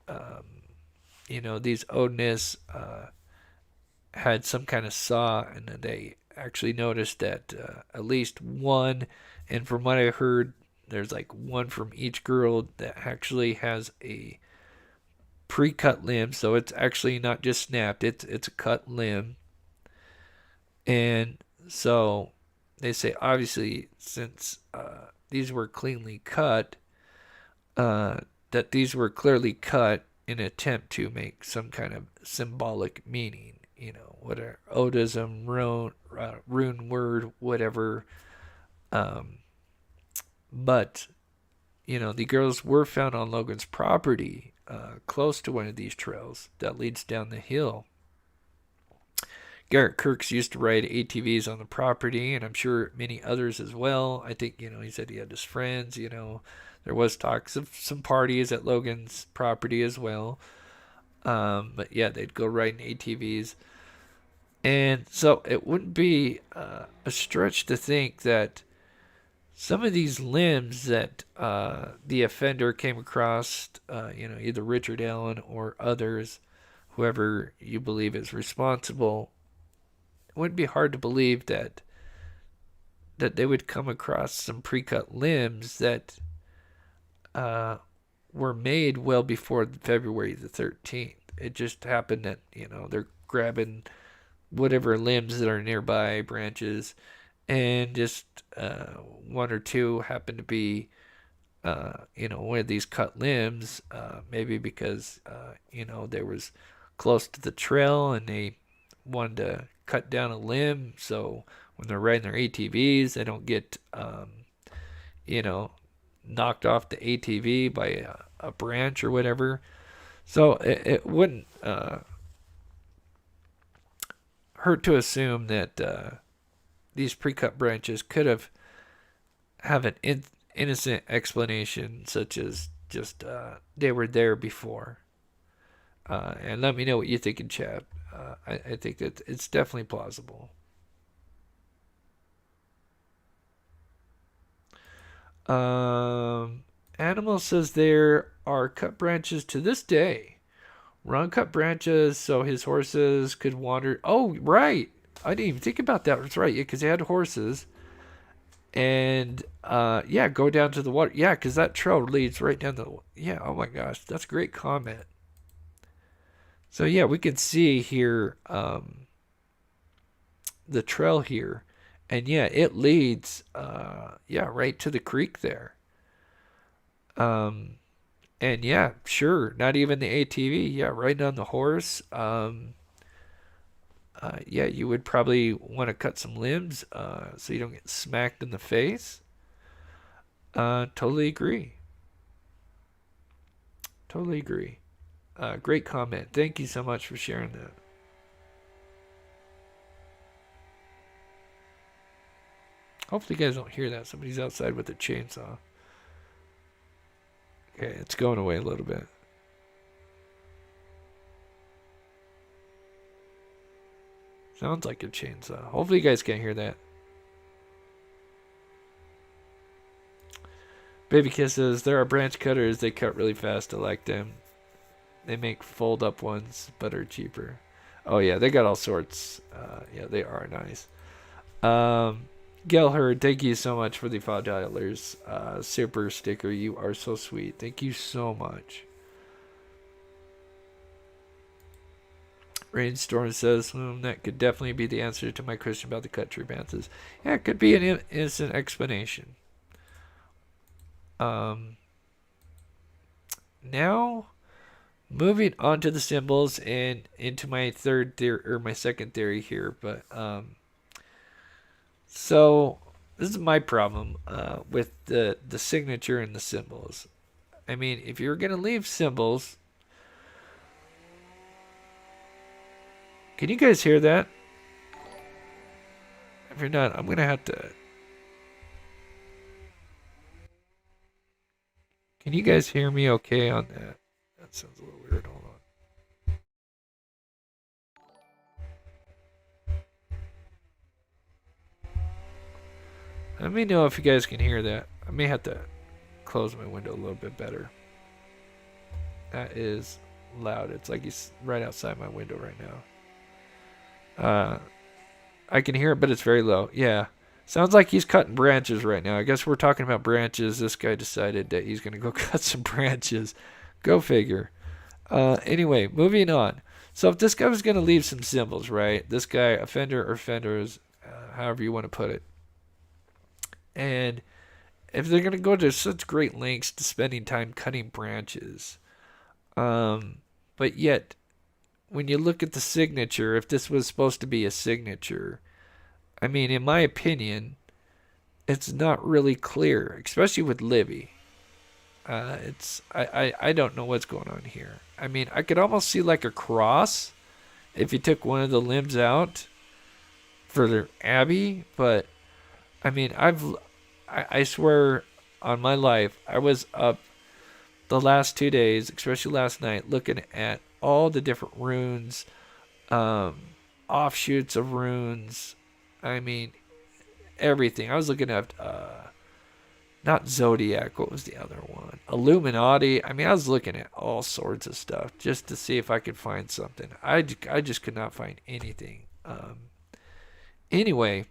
um, these Odinists had some kind of saw, and then they actually noticed that at least one, and from what I heard, there's like one from each girl that actually has a pre-cut limb, so it's actually not just snapped, it's a cut limb. And so they say obviously since these were cleanly cut, that these were clearly cut in an attempt to make some kind of symbolic meaning, whatever odism, rune word, whatever. But the girls were found on Logan's property, close to one of these trails that leads down the hill. Garrett Kirks used to ride ATVs on the property, and I'm sure many others as well. I think, he said he had his friends, there was talks of some parties at Logan's property as well. But yeah, they'd go riding ATVs. And so it wouldn't be a stretch to think that some of these limbs that the offender came across, either Richard Allen or others, whoever you believe is responsible, it wouldn't be hard to believe that they would come across some pre-cut limbs that were made well before February the 13th. It just happened that, they're grabbing whatever limbs that are nearby, branches, and just one or two happen to be, one of these cut limbs, maybe because, there was close to the trail and they wanted to cut down a limb. So when they're riding their ATVs, they don't get, knocked off the ATV by a branch or whatever. So it wouldn't hurt to assume that these pre-cut branches could have an innocent explanation, such as just they were there before. And let me know what you think in chat. I think that it's definitely plausible. Animal says there are cut branches to this day Ron cut branches so his horses could wander. Oh, right. I didn't even think about that. That's right. Yeah, because he had horses. And yeah, go down to the water. Yeah, because that trail leads right down the. Yeah, oh my gosh. That's a great comment. So yeah, we can see here the trail here. And yeah, it leads yeah, right to the creek there. Um, and yeah, sure, not even the ATV. Yeah, riding on the horse. Yeah, you would probably want to cut some limbs so you don't get smacked in the face. Totally agree. Totally agree. Great comment. Thank you so much for sharing that. Hopefully, you guys don't hear that. Somebody's outside with a chainsaw. Okay, it's going away a little bit. Sounds like a chainsaw. Hopefully, you guys can't hear that. Baby Kisses, there are branch cutters. They cut really fast. I like them. They make fold up ones, but are cheaper. Oh, yeah, they got all sorts. Yeah, they are nice. Gelhard, thank you so much for the $5 super sticker. You are so sweet. Thank you so much. Rainstorm says, that could definitely be the answer to my question about the cut tree branches. Yeah, it could be an innocent explanation. Now, moving on to the symbols and into my third theory or my second theory here, but so this is my problem with the signature and the symbols. I mean, if you're gonna leave symbols, can you guys hear that? If you're not, I'm gonna have to. Can you guys hear me okay on that? That sounds a little weird. Hold on. Let me know if you guys can hear that. I may have to close my window a little bit better. That is loud. It's like he's right outside my window right now. I can hear it, but it's very low. Yeah. Sounds like he's cutting branches right now. I guess we're talking about branches. This guy decided that he's going to go cut some branches. Go figure. Anyway, moving on. So if this guy was going to leave some symbols, right? This guy, offender or offenders, however you want to put it. And if they're going to go to such great lengths to spending time cutting branches, but yet when you look at the signature, if this was supposed to be a signature, I mean, in my opinion, it's not really clear, especially with Libby. I don't know what's going on here. I mean, I could almost see like a cross if you took one of the limbs out for Abby, but I mean, I swear on my life, I was up the last 2 days, especially last night, looking at all the different runes, offshoots of runes. I mean, everything. I was looking at not Zodiac. What was the other one? Illuminati. I mean, I was looking at all sorts of stuff just to see if I could find something. I just could not find anything. Anyway,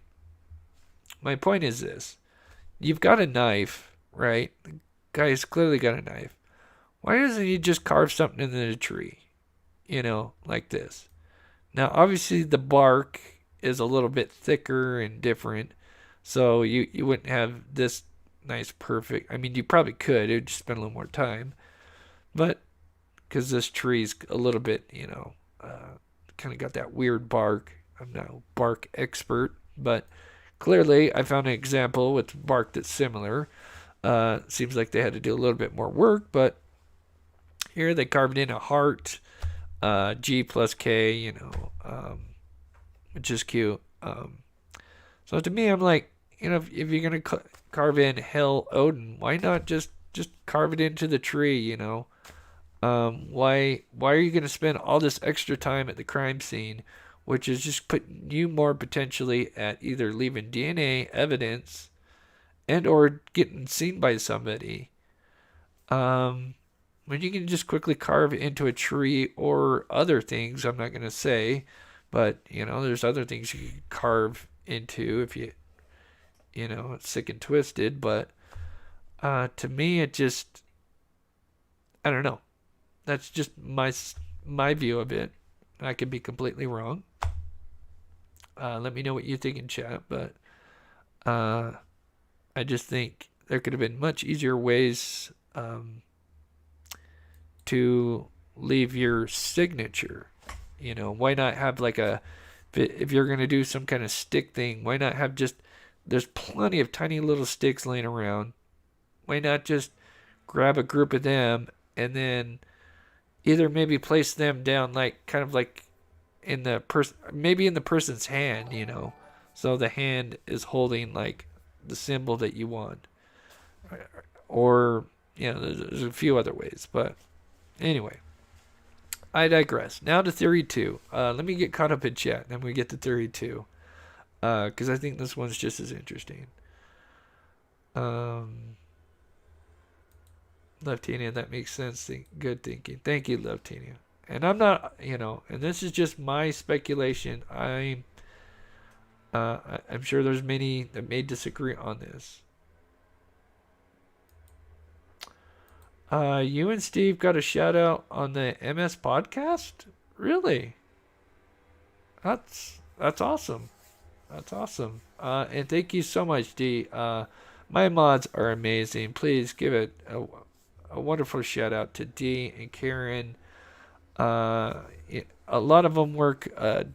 my point is this: you've got a knife, right? The guy's clearly got a knife. Why doesn't he just carve something into the tree? You know, like this. Now, obviously, the bark is a little bit thicker and different, so you wouldn't have this nice perfect. I mean, you probably could. It would just spend a little more time, but because this tree's a little bit, kind of got that weird bark. I'm not a bark expert, but clearly, I found an example with bark that's similar. Seems like they had to do a little bit more work, but here they carved in a heart, G plus K, which is cute. So to me, I'm like, if you're gonna carve in Hell Odin, why not just carve it into the tree? Why are you gonna spend all this extra time at the crime scene, which is just putting you more potentially at either leaving DNA evidence and or getting seen by somebody? when you can just quickly carve into a tree or other things, I'm not going to say, but there's other things you can carve into if it's sick and twisted. But to me, it just, I don't know. That's just my view of it. I could be completely wrong. Let me know what you think in chat, but I just think there could have been much easier ways to leave your signature. Why not have like if you're going to do some kind of stick thing, why not have there's plenty of tiny little sticks laying around. Why not just grab a group of them and then either maybe place them down like kind of like in the maybe in the person's hand, so the hand is holding like the symbol that you want, or there's a few other ways, but anyway, I digress. Now to theory 2. Let me get caught up in chat, then we get to theory 2, because I think this one's just as interesting. Leftinia, that makes sense. Good thinking. Thank you, Leftinia. And I'm not, and this is just my speculation. I'm sure there's many that may disagree on this. You and Steve got a shout out on the MS podcast? Really? That's awesome. That's awesome. And thank you so much, D. My mods are amazing. Please give it a wonderful shout out to D and Karen. A lot of them work a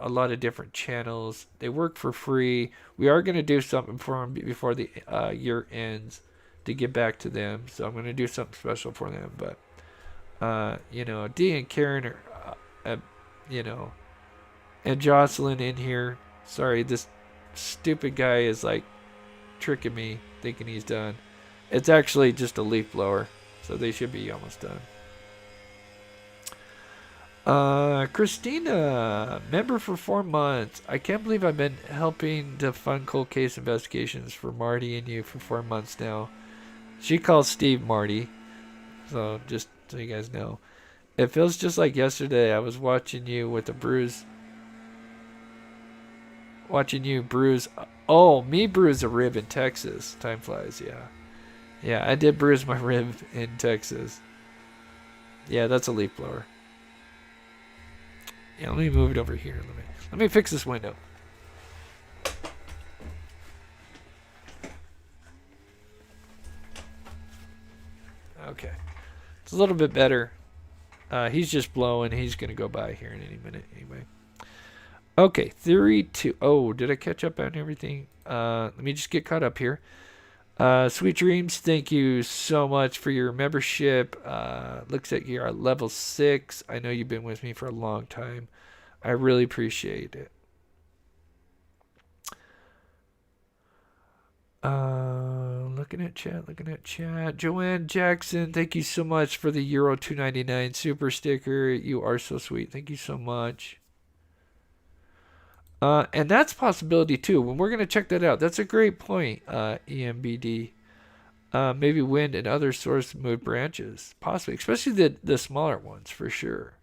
lot of different channels. They work for free. We are going to do something for them before the year ends to get back to them. So I'm going to do something special for them. But, D and Karen are, and Jocelyn in here. Sorry, this stupid guy is like tricking me, thinking he's done. It's actually just a leaf blower. So they should be almost done. Christina, member for 4 months. I can't believe I've been helping to fund cold case investigations for Marty and you for 4 months now. She calls Steve Marty. So just so you guys know. It feels just like yesterday. I was watching you with a bruise. Watching you bruise. Oh, me bruise a rib in Texas. Time flies, yeah. Yeah, I did bruise my rib in Texas. Yeah, that's a leaf blower. Yeah, let me move it over here. Let me fix this window. Okay. It's a little bit better. He's just blowing. He's going to go by here in any minute anyway. Okay, theory 2. Oh, did I catch up on everything? Let me just get caught up here. Sweet Dreams, thank you so much for your membership. Looks like you're at level 6. I know you've been with me for a long time. I really appreciate it. Looking at chat. Joanne Jackson, thank you so much for the Euro 2.99 super sticker. You are so sweet. Thank you so much. And that's a possibility too. When we're going to check that out. That's a great point, EMBD. Maybe wind and other source move branches. Possibly. Especially the smaller ones, for sure.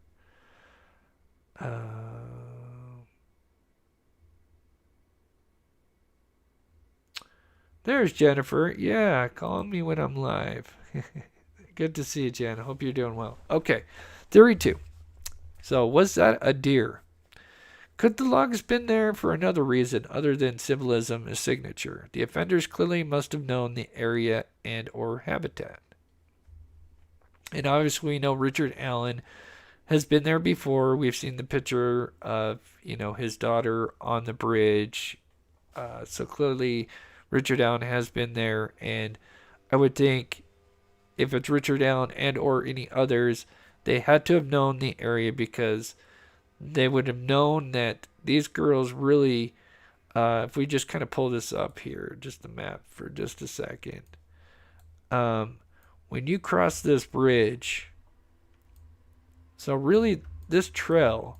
There's Jennifer. Yeah, call me when I'm live. Good to see you, Jen. Hope you're doing well. Okay, theory 2. So, was that a deer? Could the logs been there for another reason other than symbolism and signature? The offenders clearly must have known the area and or habitat. And obviously we know Richard Allen has been there before. We've seen the picture of, his daughter on the bridge. So clearly Richard Allen has been there. And I would think if it's Richard Allen and or any others, they had to have known the area because they would have known that these girls really, if we just kind of pull this up here, just the map for just a second. When you cross this bridge, so really this trail,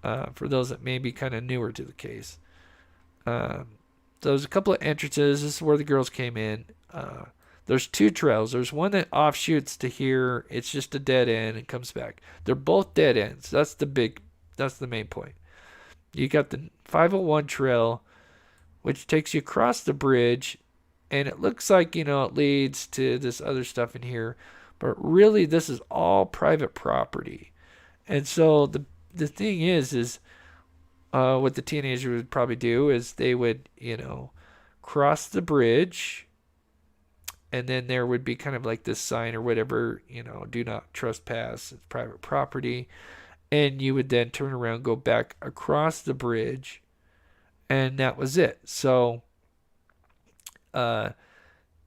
for those that may be kind of newer to the case, so there's a couple of entrances. This is where the girls came in. There's two trails. There's one that offshoots to here. It's just a dead end and comes back. They're both dead ends. That's the main point. You got the 501 trail, which takes you across the bridge, and it looks like, it leads to this other stuff in here, but really this is all private property. And so the thing is what the teenager would probably do is they would, cross the bridge, and then there would be kind of like this sign or whatever, do not trespass, it's private property. And you would then turn around, go back across the bridge, and that was it. So the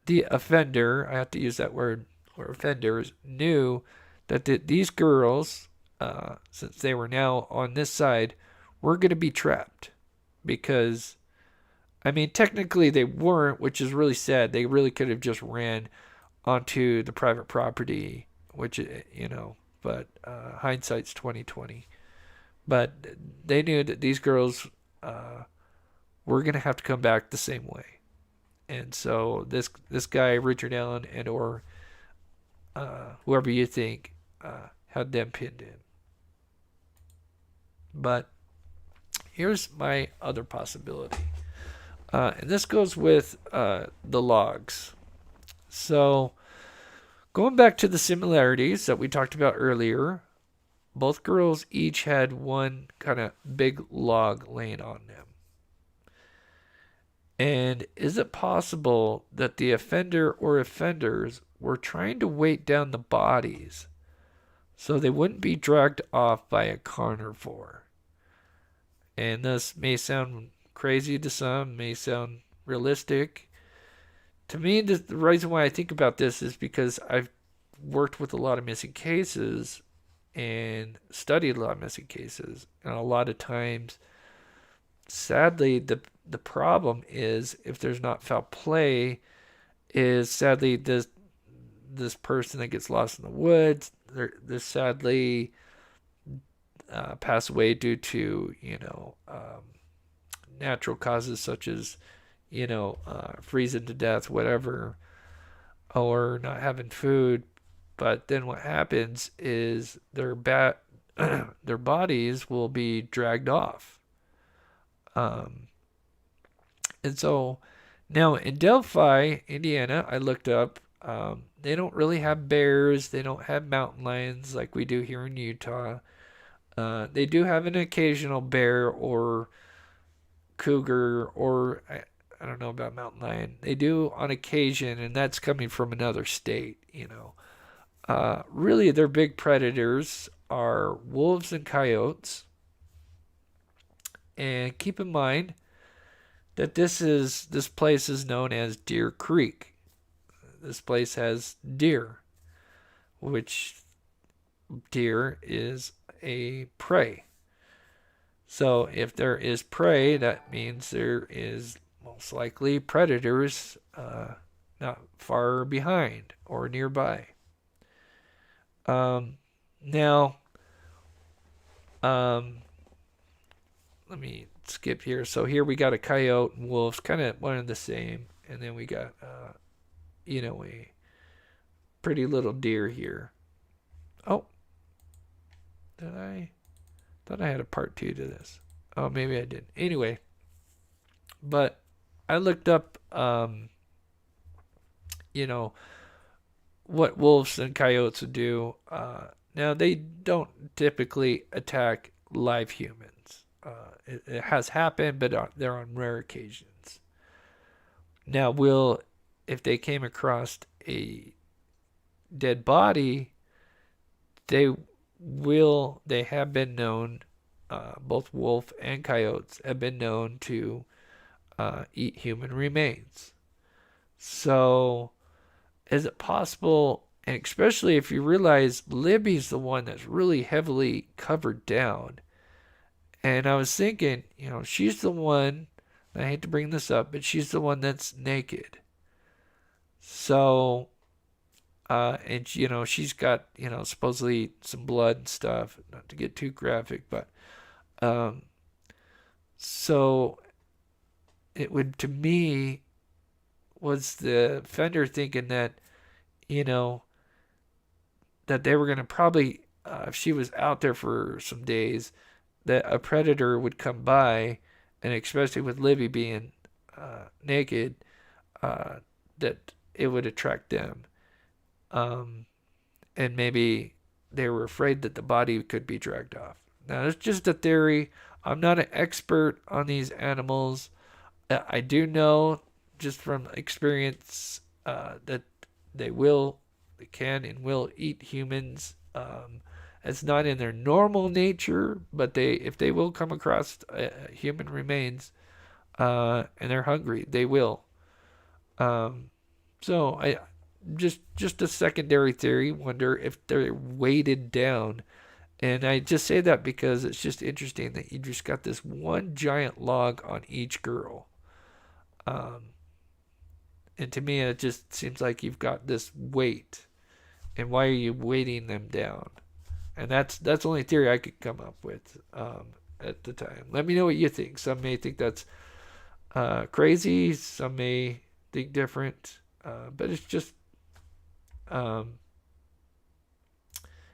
offender, I have to use that word, or offenders, knew that these girls, since they were now on this side, were going to be trapped. Because, I mean, technically they weren't, which is really sad. They really could have just ran onto the private property, which, but hindsight's 2020. But they knew that these girls were going to have to come back the same way. And so this guy, Richard Allen, and or whoever you think, had them pinned in. But here's my other possibility. And this goes with the logs. So going back to the similarities that we talked about earlier, both girls each had one kind of big log laying on them. And is it possible that the offender or offenders were trying to weight down the bodies so they wouldn't be dragged off by a carnivore? And this may sound crazy to some, may sound realistic. To me, the reason why I think about this is because I've worked with a lot of missing cases and studied a lot of missing cases. And a lot of times, sadly, the problem is, if there's not foul play, is sadly this person that gets lost in the woods, they're sadly pass away due to, natural causes such as, freezing to death, whatever, or not having food. But then what happens is their bodies will be dragged off. And so now in Delphi, Indiana, I looked up, they don't really have bears. They don't have mountain lions like we do here in Utah. They do have an occasional bear or cougar, or I don't know about mountain lion. They do on occasion, and that's coming from another state, Really, their big predators are wolves and coyotes. And keep in mind that this place is known as Deer Creek. This place has deer, which deer is a prey. So if there is prey, that means there is most likely predators not far behind or nearby. Now, let me skip here. So here we got a coyote and wolves, kind of one and the same. And then we got, a pretty little deer here. Oh, thought I had a part 2 to this. Oh, maybe I didn't. Anyway, but I looked up, what wolves and coyotes would do. Now, they don't typically attack live humans. It has happened, but they're on rare occasions. Now, if they came across a dead body, they have been known, both wolf and coyotes have been known to eat human remains. So, is it possible, and especially if you realize Libby's the one that's really heavily covered down, and I was thinking, she's the one, I hate to bring this up, but she's the one that's naked. So, and she's got, supposedly some blood and stuff, not to get too graphic, but, so it would, to me, was the offender thinking that, you know, that they were going to probably, if she was out there for some days, that a predator would come by, and especially with Libby being naked, uh, that it would attract them. Um, and maybe they were afraid that the body could be dragged off. Now, it's just a theory. I'm not an expert on these animals. I do know just from experience that they can and will eat humans. It's not in their normal nature, but if they will come across human remains and they're hungry, they will. Um, so I just a secondary theory. Wonder if they're weighted down, and I just say that because it's just interesting that you just got this one giant log on each girl. Um, and to me, it just seems like you've got this weight, and why are you weighting them down? And that's the only theory I could come up with at the time. Let me know what you think. Some may think that's crazy. Some may think different. But it's just um,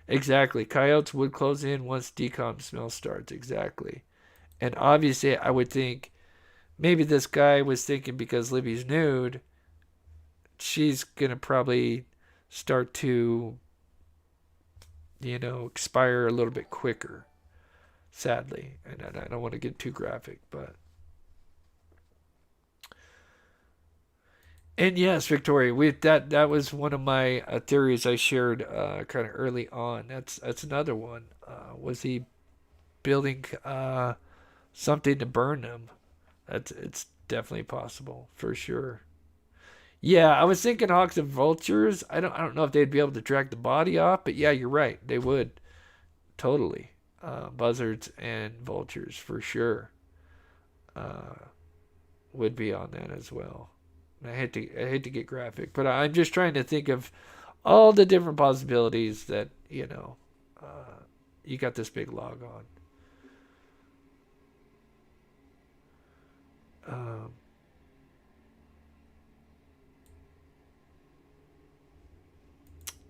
exactly. Coyotes would close in once decom smell starts. Exactly. And obviously, I would think maybe this guy was thinking because Libby's nude, she's gonna probably start to, expire a little bit quicker. Sadly, and I don't want to get too graphic, but and yes, Victoria, we that was one of my theories I shared kind of early on. That's another one. Was he building something to burn them? It's definitely possible for sure. Yeah, I was thinking hawks and vultures. I don't know if they'd be able to drag the body off, but yeah, you're right. They would totally. Buzzards and vultures for sure uh, would be on that as well. I hate to get graphic, but I'm just trying to think of all the different possibilities that you got this big log on. Um,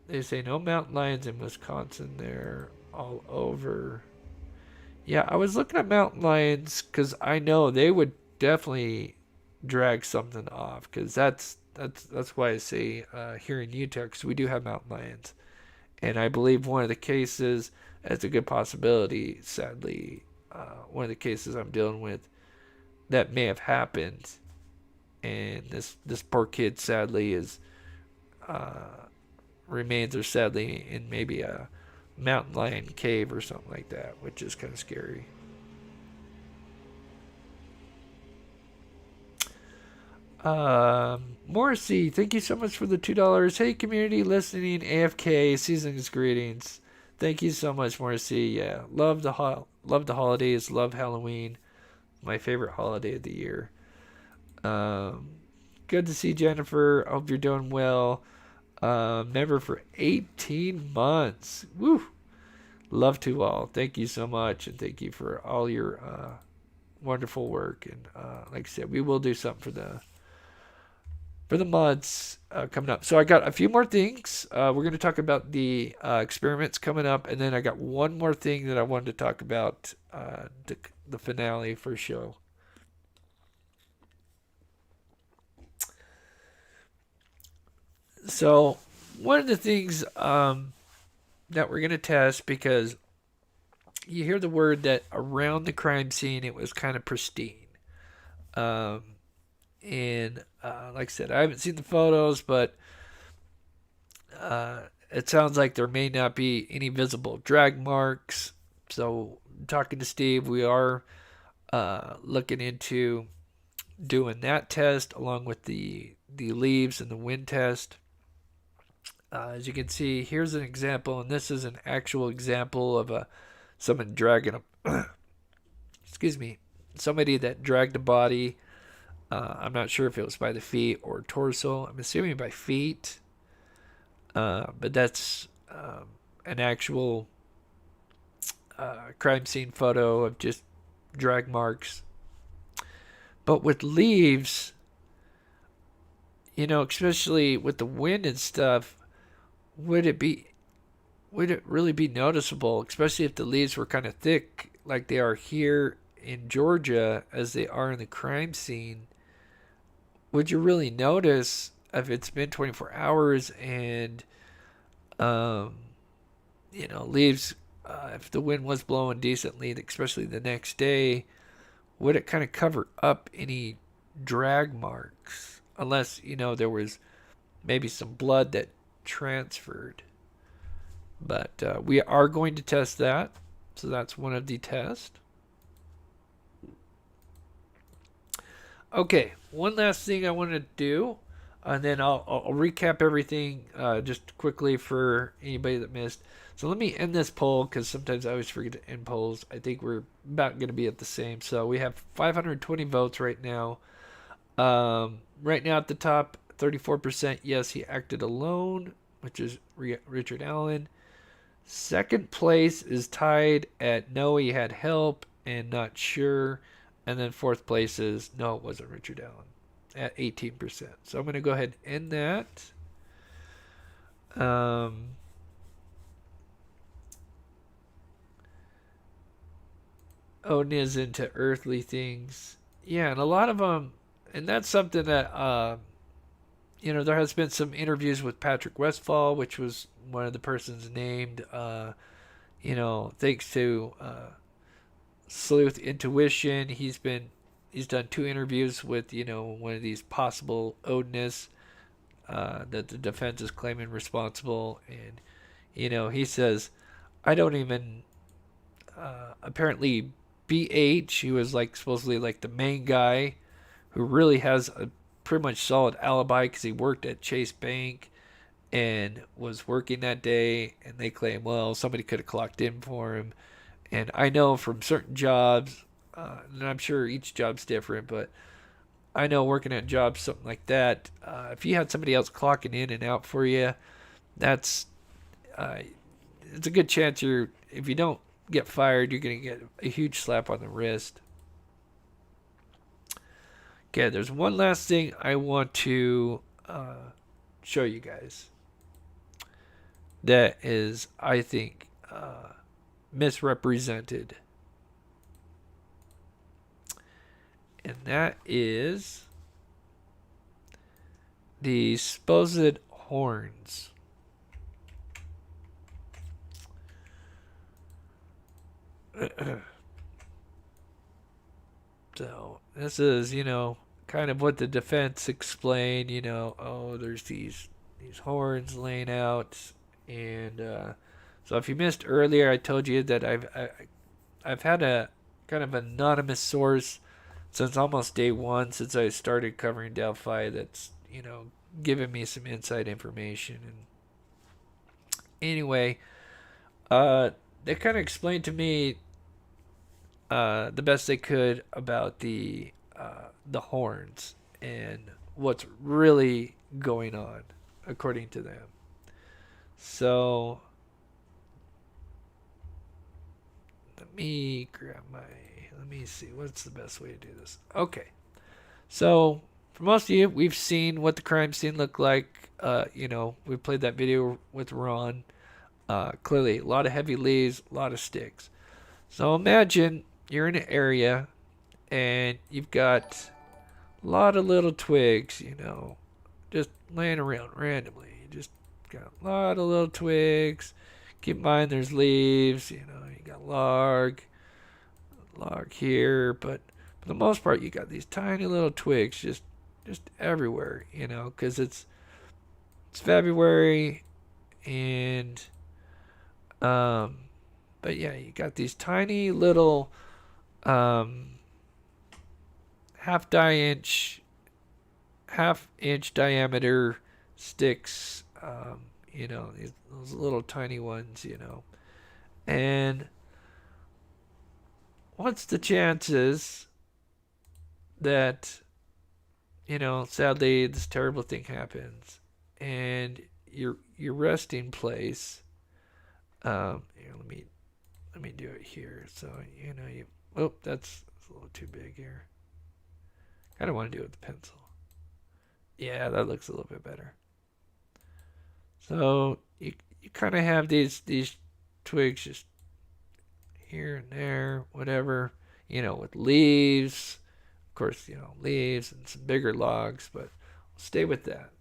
they say no mountain lions in Wisconsin. They're all over. Yeah, I was looking at mountain lions because I know they would definitely drag something off because that's why I say here in Utah because we do have mountain lions, and I believe one of the cases, it's a good possibility. Sadly, one of the cases I'm dealing with that may have happened, and this poor kid sadly is uh, remains are sadly in maybe a mountain lion cave or something like that, which is kind of scary. Morrissey, thank you so much for the $2. Hey, community listening, AFK, season's greetings. Thank you so much, Morrissey. Yeah, love the holidays, love Halloween, my favorite holiday of the year. Um, Good to see Jennifer. I hope you're doing well. Member for 18 months. Woo! Love to all. Thank you so much, and thank you for all your wonderful work. And like I said, we will do something for the mods coming up. So I got a few more things. We're going to talk about the experiments coming up, and then I got one more thing that I wanted to talk about the finale for show. So one of the things that we're going to test because you hear the word that around the crime scene it was kind of pristine. Um, and like I said, I haven't seen the photos, but it sounds like there may not be any visible drag marks. So, talking to Steve, we are looking into doing that test along with the leaves and the wind test. As you can see, here's an example, and this is an actual example of someone dragging a excuse me, somebody that dragged a body. I'm not sure if it was by the feet or torso. I'm assuming by feet, but that's an actual crime scene photo of just drag marks. But with leaves, especially with the wind and stuff, would it be would it really be noticeable, especially if the leaves were kind of thick like they are here in Georgia as they are in the crime scene? Would you really notice if it's been 24 hours and um, leaves, if the wind was blowing decently, especially the next day, would it kind of cover up any drag marks? Unless, there was maybe some blood that transferred. But we are going to test that. So that's one of the tests. Okay, one last thing I want to do, and then I'll recap everything just quickly for anybody that missed. So let me end this poll because sometimes I always forget to end polls. I think we're about going to be at the same. So we have 520 votes right now. Right now at the top, 34% yes, he acted alone, which is Richard Allen. Second place is tied at no, he had help and not sure. And then fourth place is no, it wasn't Richard Allen at 18%. So I'm going to go ahead and end that. Odin is into earthly things. Yeah, and a lot of them, and that's something that, there has been some interviews with Patrick Westphal, which was one of the persons named, thanks to Sleuth Intuition. He's done 2 interviews with, one of these possible Odinists that the defense is claiming responsible. And, he says, I don't even, apparently BH, he was like supposedly like the main guy who really has a pretty much solid alibi because he worked at Chase Bank and was working that day, and they claim, well, somebody could have clocked in for him. And I know from certain jobs, and I'm sure each job's different, but I know working at jobs, something like that, if you had somebody else clocking in and out for you, that's uh, it's a good chance if you don't get fired, you're going to get a huge slap on the wrist. Okay, there's one last thing I want to show you guys that is, I think, misrepresented. And that is the supposed horns. So this is, kind of what the defense explained. Oh, there's these horns laying out, and so if you missed earlier, I told you that I've had a kind of anonymous source since almost day one, since I started covering Delphi. That's giving me some inside information. And anyway, they kind of explained to me the best they could about the horns and what's really going on, according to them. So let me see what's the best way to do this. Okay, so for most of you, we've seen what the crime scene looked like. We played that video with Ron. Clearly, a lot of heavy leaves, a lot of sticks. So imagine you're in an area and you've got a lot of little twigs, just laying around randomly. You just got a lot of little twigs. Keep in mind there's leaves, you got log here, but for the most part you got these tiny little twigs just everywhere, because it's February, and but yeah, you got these tiny little half-inch diameter sticks, those little tiny ones, and what's the chances that, sadly this terrible thing happens and your resting place, here, let me do it here. So, that's a little too big here. I don't want to do it with the pencil. Yeah, that looks a little bit better. So you kind of have these twigs just here and there, whatever, with leaves. Of course, leaves and some bigger logs, but we'll stay with that.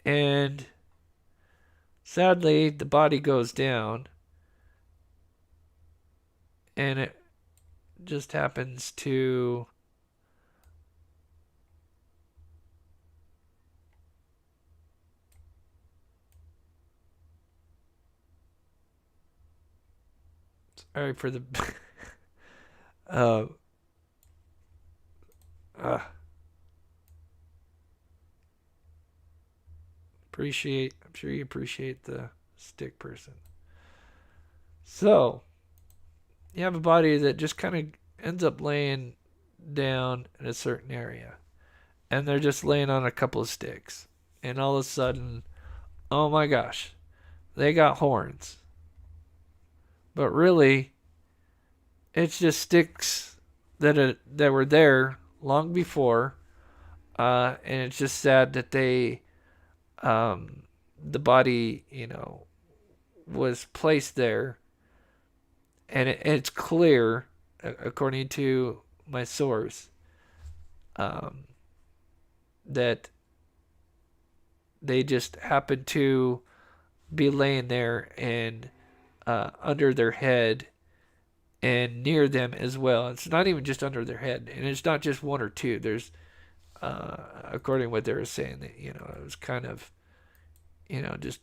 And sadly, the body goes down, and it just happens to. Sorry for the. uh, uh, I'm sure you appreciate the stick person. So, you have a body that just kind of ends up laying down in a certain area. And they're just laying on a couple of sticks. And all of a sudden, oh my gosh, they got horns. But really, it's just sticks that were there long before. And it's just sad that the body, was placed there. And it's clear, according to my source, um, that they just happened to be laying there and under their head and near them as well. It's not even just under their head, and it's not just one or two. There's, according to what they were saying, that it was kind of, just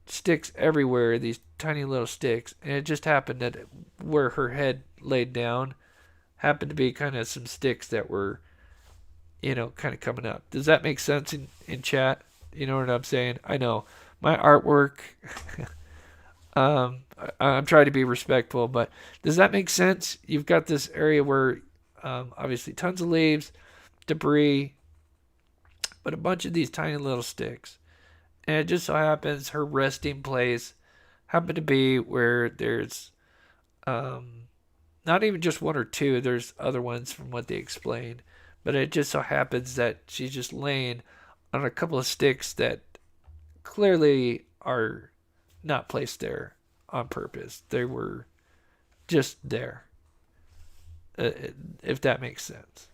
sticks everywhere. These tiny little sticks, and it just happened that where her head laid down happened to be kind of some sticks that were, kind of coming up. Does that make sense in chat? You know what I'm saying? I know my artwork. I'm trying to be respectful, but does that make sense? You've got this area where, obviously, tons of leaves, debris, but a bunch of these tiny little sticks. And it just so happens her resting place happened to be where there's not even just one or two, there's other ones from what they explained. But it just so happens that she's just laying on a couple of sticks that clearly are not placed there on purpose. They were just there, if that makes sense.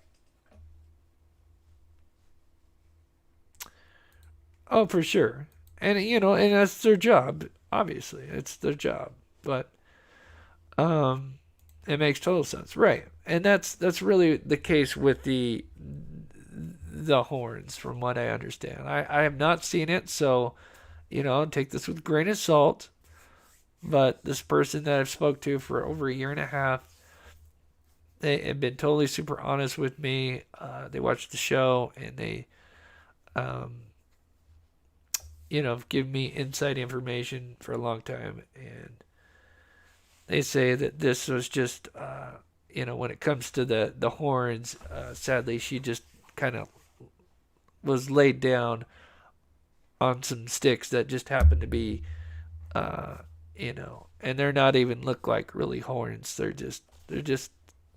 Oh, for sure. And and that's their job. Obviously, it's their job. But um, it makes total sense, right? And that's really the case with the horns, from what I understand. I have not seen it, so take this with a grain of salt. But this person that I've spoke to for over a year and a half, they have been totally super honest with me. They watched the show and they, um, give me inside information for a long time, and they say that this was just, when it comes to the horns, sadly, she just kind of was laid down on some sticks that just happened to be, uh, and they're not even look like really horns. They're just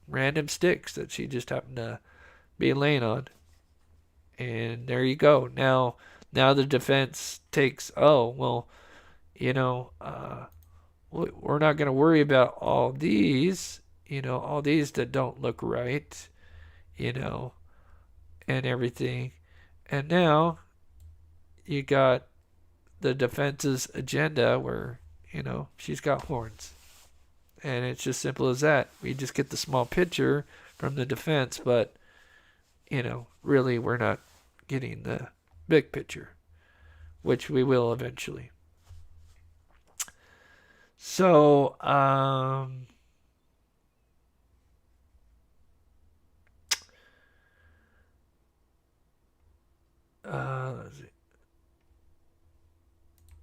random sticks that she just happened to be laying on. And there you go. Now the defense takes, oh well, we're not going to worry about all these that don't look right, you know, and everything. And now you got the defense's agenda where, she's got horns. And it's just simple as that. We just get the small picture from the defense, but, really we're not getting the big picture, which we will eventually. So, let's see.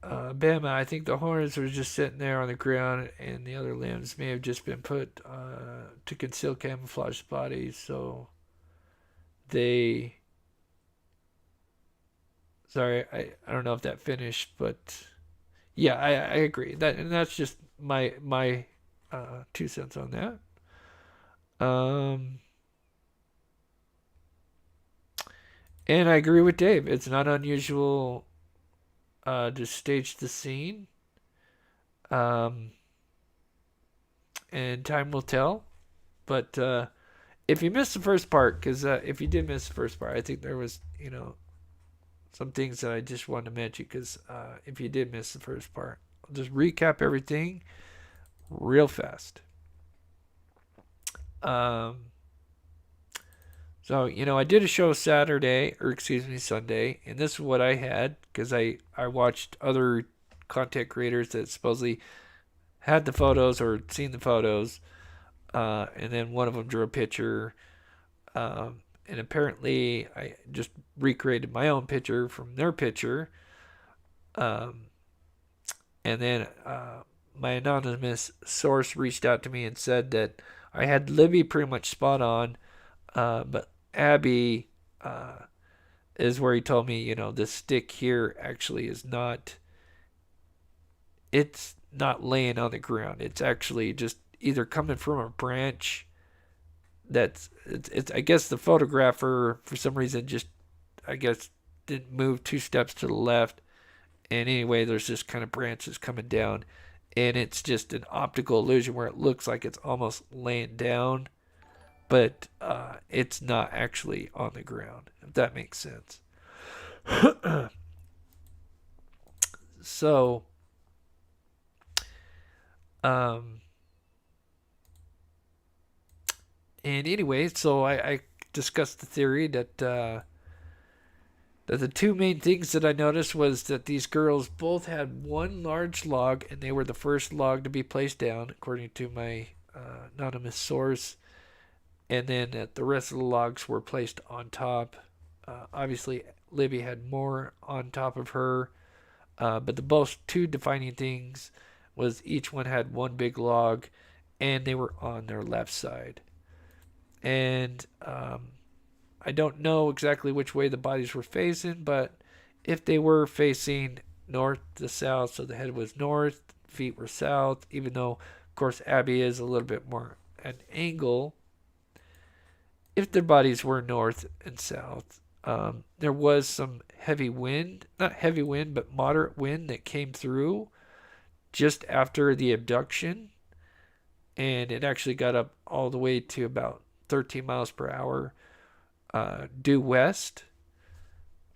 Bama, I think the horns were just sitting there on the ground, and the other limbs may have just been put to conceal camouflage bodies. So they. Sorry, I don't know if that finished, but yeah, I agree. That's just my 2 cents on that. Um, And I agree with Dave. It's not unusual to stage the scene. Um, and time will tell. But if you missed the first part, because if you did miss the first part, I think there was, some things that I just wanted to mention. Because if you did miss the first part, I'll just recap everything real fast. Um, so, I did a show Saturday, or excuse me, Sunday, and this is what I had because I watched other content creators that supposedly had the photos or seen the photos, and then one of them drew a picture, and apparently I just recreated my own picture from their picture, um, and then my anonymous source reached out to me and said that I had Libby pretty much spot on, but Abby is where he told me, this stick here actually is not, it's not laying on the ground. It's actually just either coming from a branch it's I guess the photographer for some reason just I guess didn't move 2 steps to the left, and anyway there's just kind of branches coming down, and it's just an optical illusion where it looks like it's almost laying down, but it's not actually on the ground, if that makes sense. So um and anyway, so I discussed the theory that the two main things that I noticed was that these girls both had one large log, and they were the first log to be placed down, according to my anonymous source, and then that the rest of the logs were placed on top. Obviously, Libby had more on top of her, but the most two defining things was each one had one big log, and they were on their left side. And I don't know exactly which way the bodies were facing, but if they were facing north to south, so the head was north, feet were south, even though, of course, Abby is a little bit more at an angle. If their bodies were north and south, there was some heavy wind, not heavy wind, but moderate wind that came through just after the abduction, and it actually got up all the way to about 13 miles per hour due west,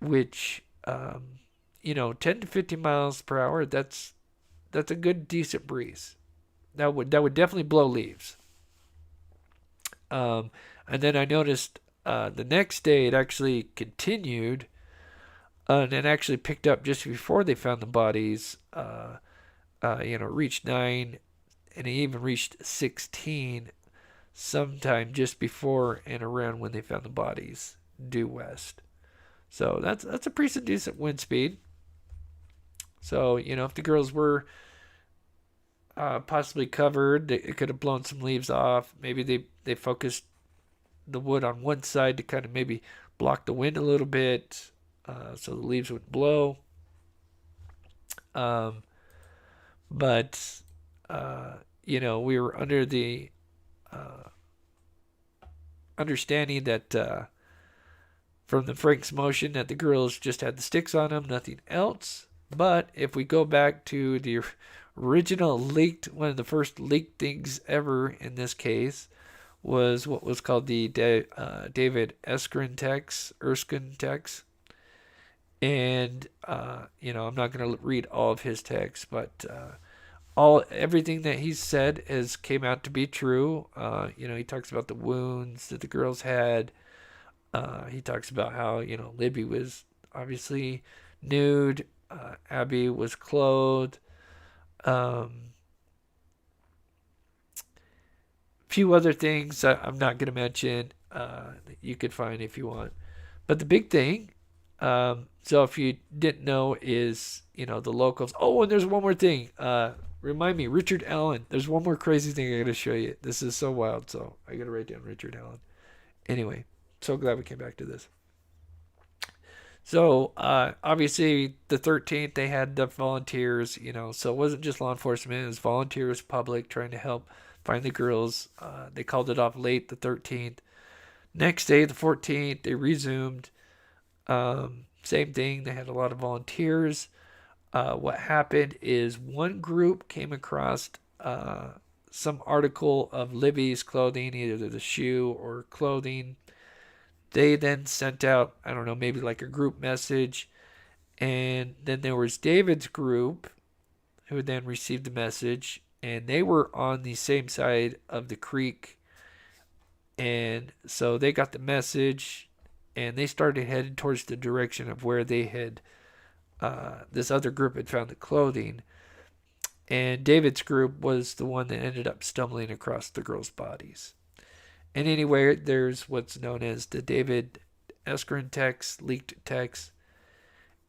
which 10 to 15 miles per hour. That's a good decent breeze. That would definitely blow leaves. Um, and then I noticed the next day it actually continued, and it actually picked up just before they found the bodies. Reached 9, and it even reached 16 sometime just before and around when they found the bodies due west. So that's a pretty decent wind speed. So if the girls were possibly covered, it could have blown some leaves off. Maybe they focused the wood on one side to kind of maybe block the wind a little bit, so the leaves would blow. Um, but we were under the uh, understanding that from the Frank's motion that the girls just had the sticks on them, nothing else. But if we go back to the original leaked, one of the first leaked things ever in this case was what was called the David Erskin text. And I'm not going to read all of his text, but everything that he said has came out to be true. He talks about the wounds that the girls had. He talks about how Libby was obviously nude. Abby was clothed. Few other things I'm not going to mention that you could find if you want. But the big thing, so if you didn't know, is the locals. Oh, and there's one more thing. Remind me, Richard Allen. There's one more crazy thing I got to show you. This is so wild. So I got to write down Richard Allen. Anyway, so glad we came back to this. So obviously the 13th they had the volunteers, so it wasn't just law enforcement, it was volunteers, public trying to help find the girls. They called it off late the 13th. Next day, the 14th, they resumed. Same thing. They had a lot of volunteers. What happened is one group came across some article of Libby's clothing, either the shoe or clothing. They then sent out, I don't know, maybe like a group message. And then there was David's group who then received the message. And they were on the same side of the creek. And so they got the message and they started heading towards the direction of where they had, this other group had found the clothing. And David's group was the one that ended up stumbling across the girls' bodies. And anyway, there's what's known as the David Erskin text, leaked text.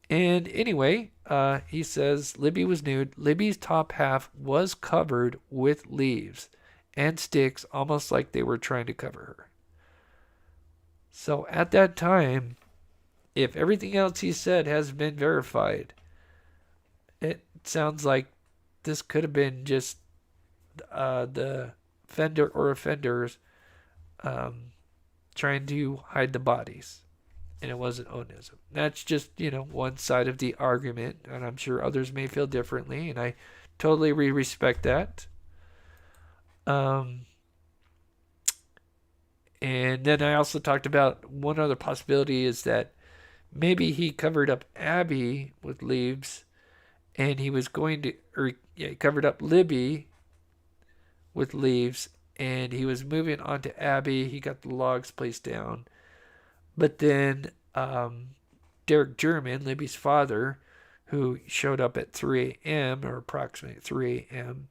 And anyway, he says Libby was nude. Libby's top half was covered with leaves and sticks, almost like they were trying to cover her. So at that time, if everything else he said has been verified, it sounds like this could have been just the offender or offenders trying to hide the bodies. And it wasn't onism. That's just, one side of the argument. And I'm sure others may feel differently. And I totally respect that. And then I also talked about one other possibility is that maybe he covered up Abby with leaves and he was going to, he covered up Libby with leaves and he was moving on to Abby. He got the logs placed down. But then Derek German, Libby's father, who showed up at 3 a.m. or approximately 3 a.m.,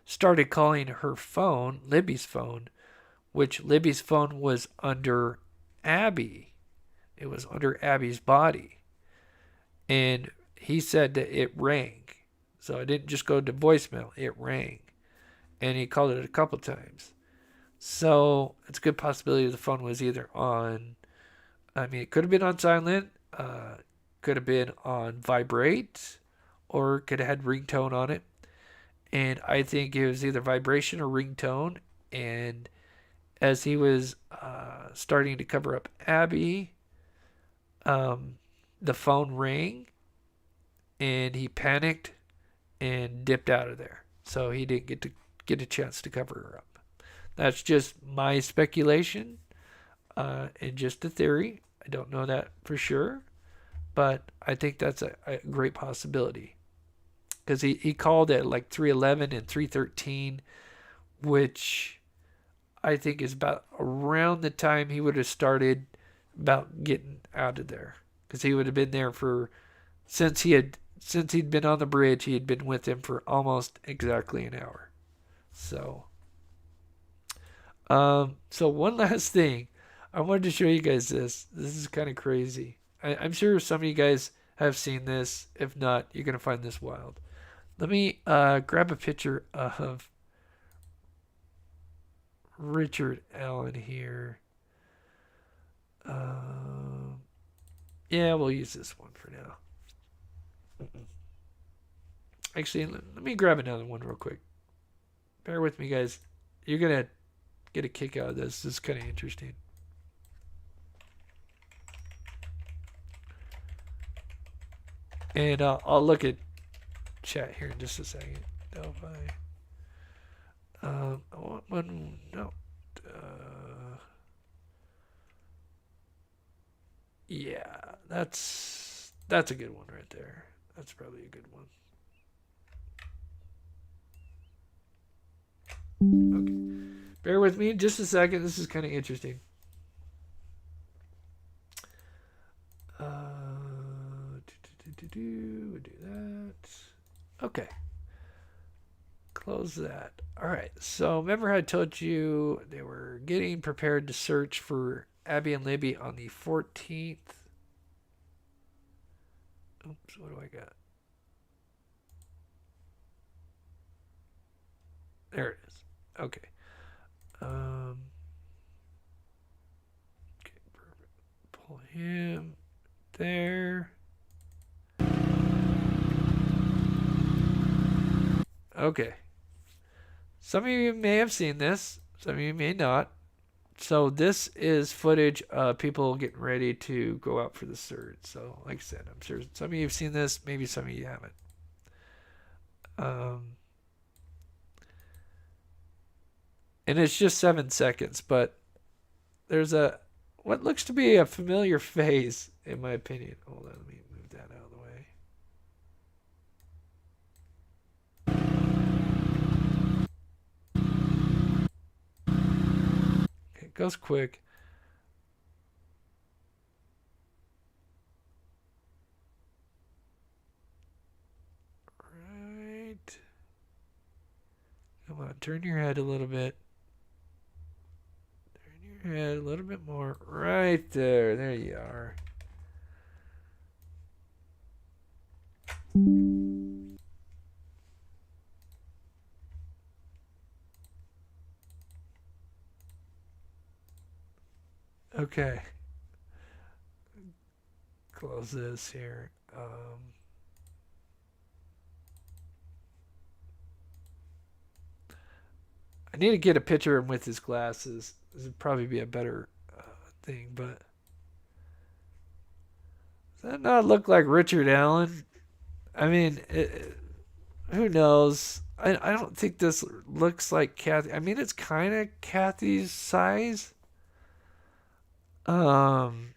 started calling her phone, Libby's phone, which Libby's phone was under Abby. It was under Abby's body. And he said that it rang. So it didn't just go to voicemail, it rang. And he called it a couple times. So it's a good possibility the phone was either on, it could have been on silent, could have been on vibrate, or could have had ringtone on it. And I think it was either vibration or ringtone. And as he was starting to cover up Abby, the phone rang and he panicked and dipped out of there. So he didn't get a chance to cover her up. That's just my speculation and just a theory. I don't know that for sure, but I think that's a great possibility. Because he called at like 3:11 and 3:13, which I think is about around the time he would have started about getting out of there. Because he would have been there since he'd been on the bridge, he had been with him for almost exactly an hour. So one last thing. I wanted to show you guys this. This is kind of crazy. I'm sure some of you guys have seen this. If not, you're going to find this wild. Let me grab a picture of Richard Allen here. Yeah, we'll use this one for now. Actually, let me grab another one real quick. Bear with me, guys. You're going to get a kick out of this. This is kind of interesting. And I'll look at chat here in just a second. Delphi. I want one. No. Yeah, that's a good one right there. That's probably a good one. Okay. Bear with me just a second. This is kind of interesting. We'll do that. Okay. Close that. All right. So remember how I told you they were getting prepared to search for Abby and Libby on the 14th. Oops, what do I got? There it is. Okay. Okay, perfect. Pull him there. Okay. Some of you may have seen this. Some of you may not. So this is footage of people getting ready to go out for the surge. So like I said, I'm sure some of you have seen this, maybe some of you haven't. Um, and it's just 7 seconds, but there's a what looks to be a familiar face, in my opinion. Hold on, let me move that out of the way. Okay, it goes quick. Right. Come on, turn your head a little bit. Turn your head a little bit more. Right there. There you are. Okay. Close this here. I need to get a picture of him with his glasses. This would probably be a better thing, but does that not look like Richard Allen? I mean, who knows? I don't think this looks like Kathy. I mean, it's kind of Kathy's size. Um,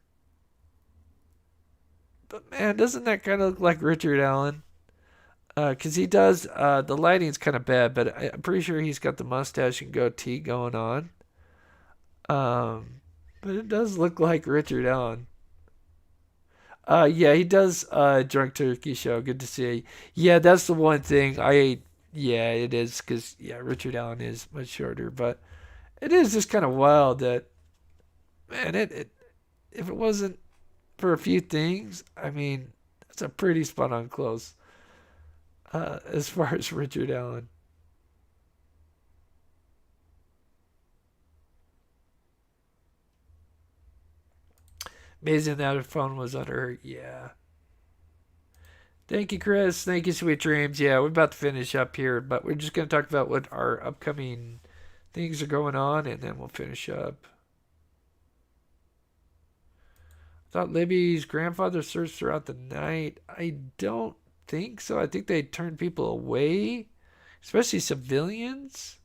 but man, doesn't that kind of look like Richard Allen? Because he does. The lighting's kind of bad, but I'm pretty sure he's got the mustache and goatee going on. Um, but it does look like Richard Allen. Yeah, he does. Drunk Turkey Show. Good to see you. Yeah, that's the one thing Yeah, it is because yeah, Richard Allen is much shorter, but it is just kind of wild that man. It if it wasn't for a few things, I mean, that's a pretty spot on close. As far as Richard Allen. Amazing that her phone was under her. Yeah. Thank you, Chris. Thank you, Sweet Dreams. Yeah, we're about to finish up here, but we're just going to talk about what our upcoming things are going on, and then we'll finish up. I thought Libby's grandfather searched throughout the night. I don't think so. I think they turned people away, especially civilians.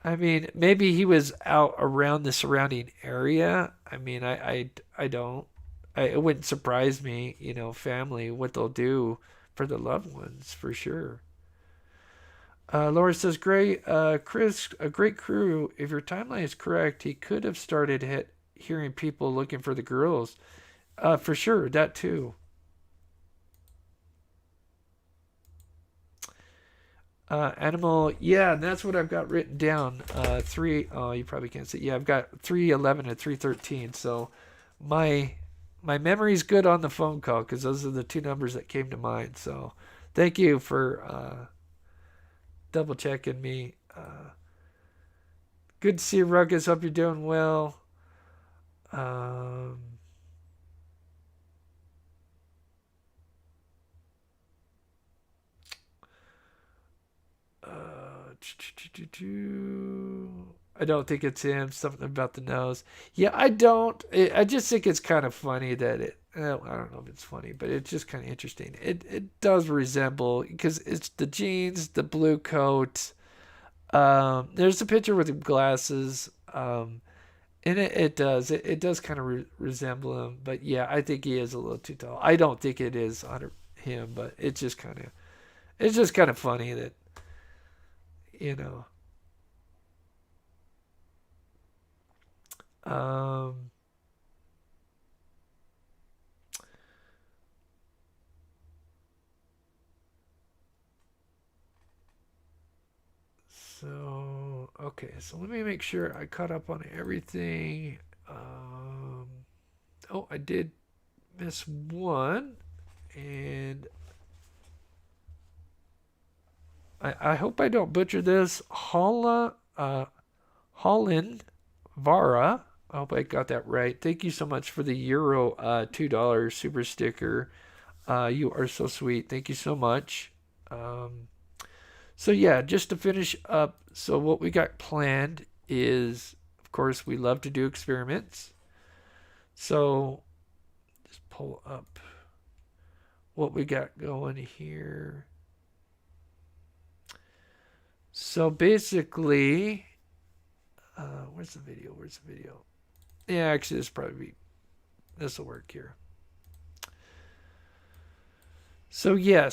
I mean, maybe he was out around the surrounding area. I mean, I don't. It wouldn't surprise me, family, what they'll do for the loved ones, for sure. Laura says, great, Chris, a great crew. If your timeline is correct, he could have started hearing people looking for the girls. For sure, that too. Animal, yeah, that's what I've got written down. Oh, you probably can't see. Yeah, I've got 311 and 313. So my my memory's good on the phone call because those are the two numbers that came to mind. So thank you for double checking me. Good to see you, Ruckus. Hope you're doing well. Um, uh, I don't think it's him. Something about the nose. Yeah, I don't. I just think it's kind of funny that it. I don't know if it's funny, but it's just kind of interesting. It does resemble because it's the jeans, the blue coat. There's a picture with glasses. And it does kind of resemble him. But yeah, I think he is a little too tall. I don't think it is on him, but it's just kind of funny that you know. Um, so okay, so let me make sure I caught up on everything. Um, oh, I did miss one, and I hope I don't butcher this. Holland Vara. I hope I got that right. Thank you so much for the Euro $2 super sticker. You are so sweet. Thank you so much. Um, so yeah, just to finish up, so what we got planned is, of Of course, we love to do experiments. So just pull up what we got going here. So basically, where's the video? Where's the video? Yeah, actually, this will work here. So yeah,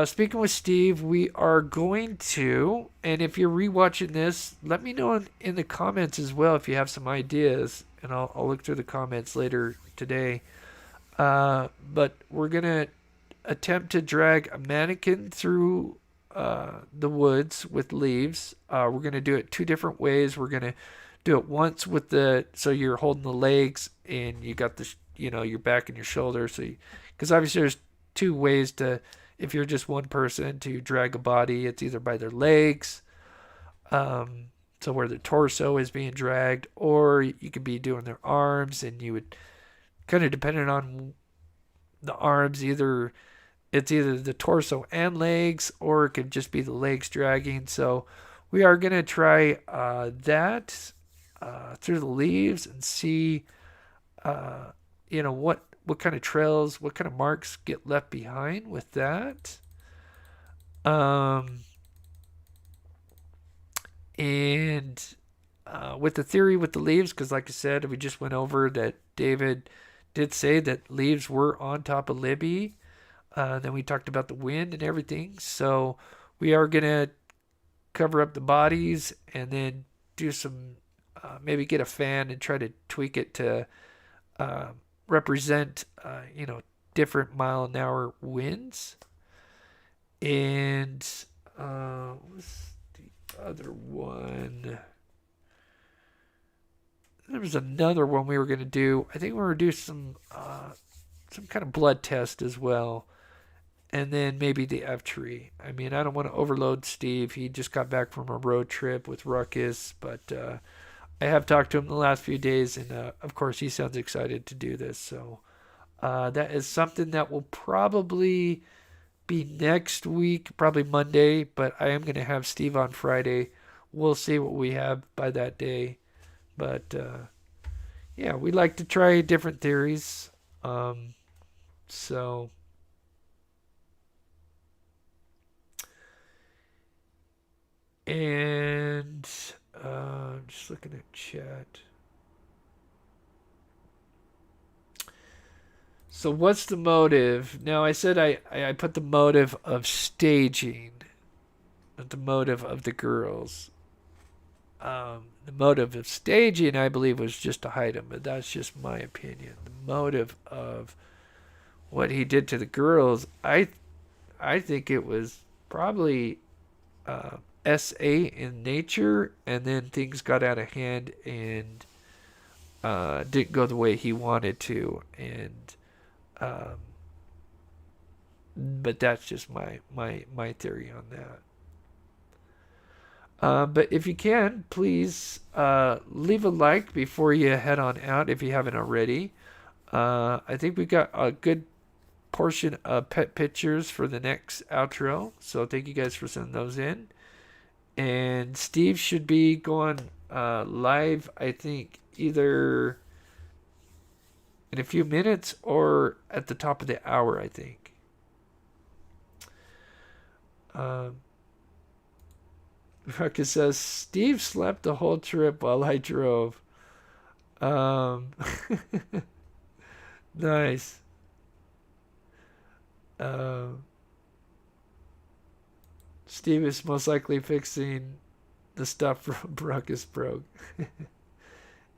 speaking with Steve, we are going to, and if you're rewatching this, let me know in the comments as well if you have some ideas, and I'll look through the comments later today. But we're gonna attempt to drag a mannequin through the woods with leaves. We're gonna do it two different ways. We're gonna do it once with so you're holding the legs and you got your back and your shoulder. Because obviously there's two ways if you're just one person to drag a body. It's either by their legs, so where the torso is being dragged, or you could be doing their arms, and you would kind of depending on the arms, it's either the torso and legs, or it could just be the legs dragging. So we are going to try that through the leaves and see, what kind of trails, what kind of marks get left behind with that. And with the theory with the leaves, because like I said, we just went over that David did say that leaves were on top of Libby. Then we talked about the wind and everything. So we are going to cover up the bodies and then do some, maybe get a fan and try to tweak it to represent, different mile-an-hour winds. And what's the other one? There was another one we were going to do. I think we were going to do some kind of blood test as well. And then maybe the F tree. I mean, I don't want to overload Steve. He just got back from a road trip with Ruckus. But I have talked to him the last few days. And, of course, he sounds excited to do this. So that is something that will probably be next week, probably Monday. But I am going to have Steve on Friday. We'll see what we have by that day. But, yeah, we like to try different theories. So, and just looking at chat. So, what's the motive? Now, I said I put the motive of staging, not the motive of the girls. The motive of staging, I believe, was just to hide him, but that's just my opinion. The motive of what he did to the girls, I think it was probably SA in nature, and then things got out of hand and didn't go the way he wanted to, and but that's just my theory on that. But if you can, please leave a like before you head on out if you haven't already. I think we got a good portion of pet pictures for the next outro. So thank you guys for sending those in. And Steve should be going live, I think, either in a few minutes or at the top of the hour, I think. Ruckus says, Steve slept the whole trip while I drove. Nice. Steve is most likely fixing the stuff from Ruckus broke.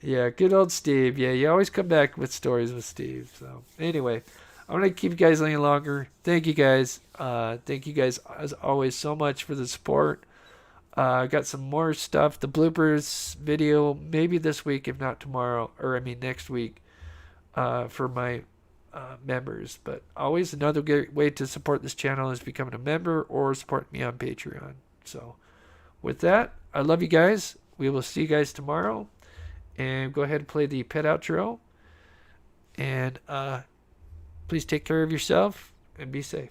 Yeah, good old Steve. Yeah, you always come back with stories with Steve. So anyway, I'm going to keep you guys any longer. Thank you guys. Thank you guys, as always, so much for the support. I got some more stuff. The bloopers video, maybe this week, if not tomorrow, next week, for my members. But always another great way to support this channel is becoming a member or support me on Patreon. So with that, I love you guys. We will see you guys tomorrow. And go ahead and play the pet outro. And please take care of yourself and be safe.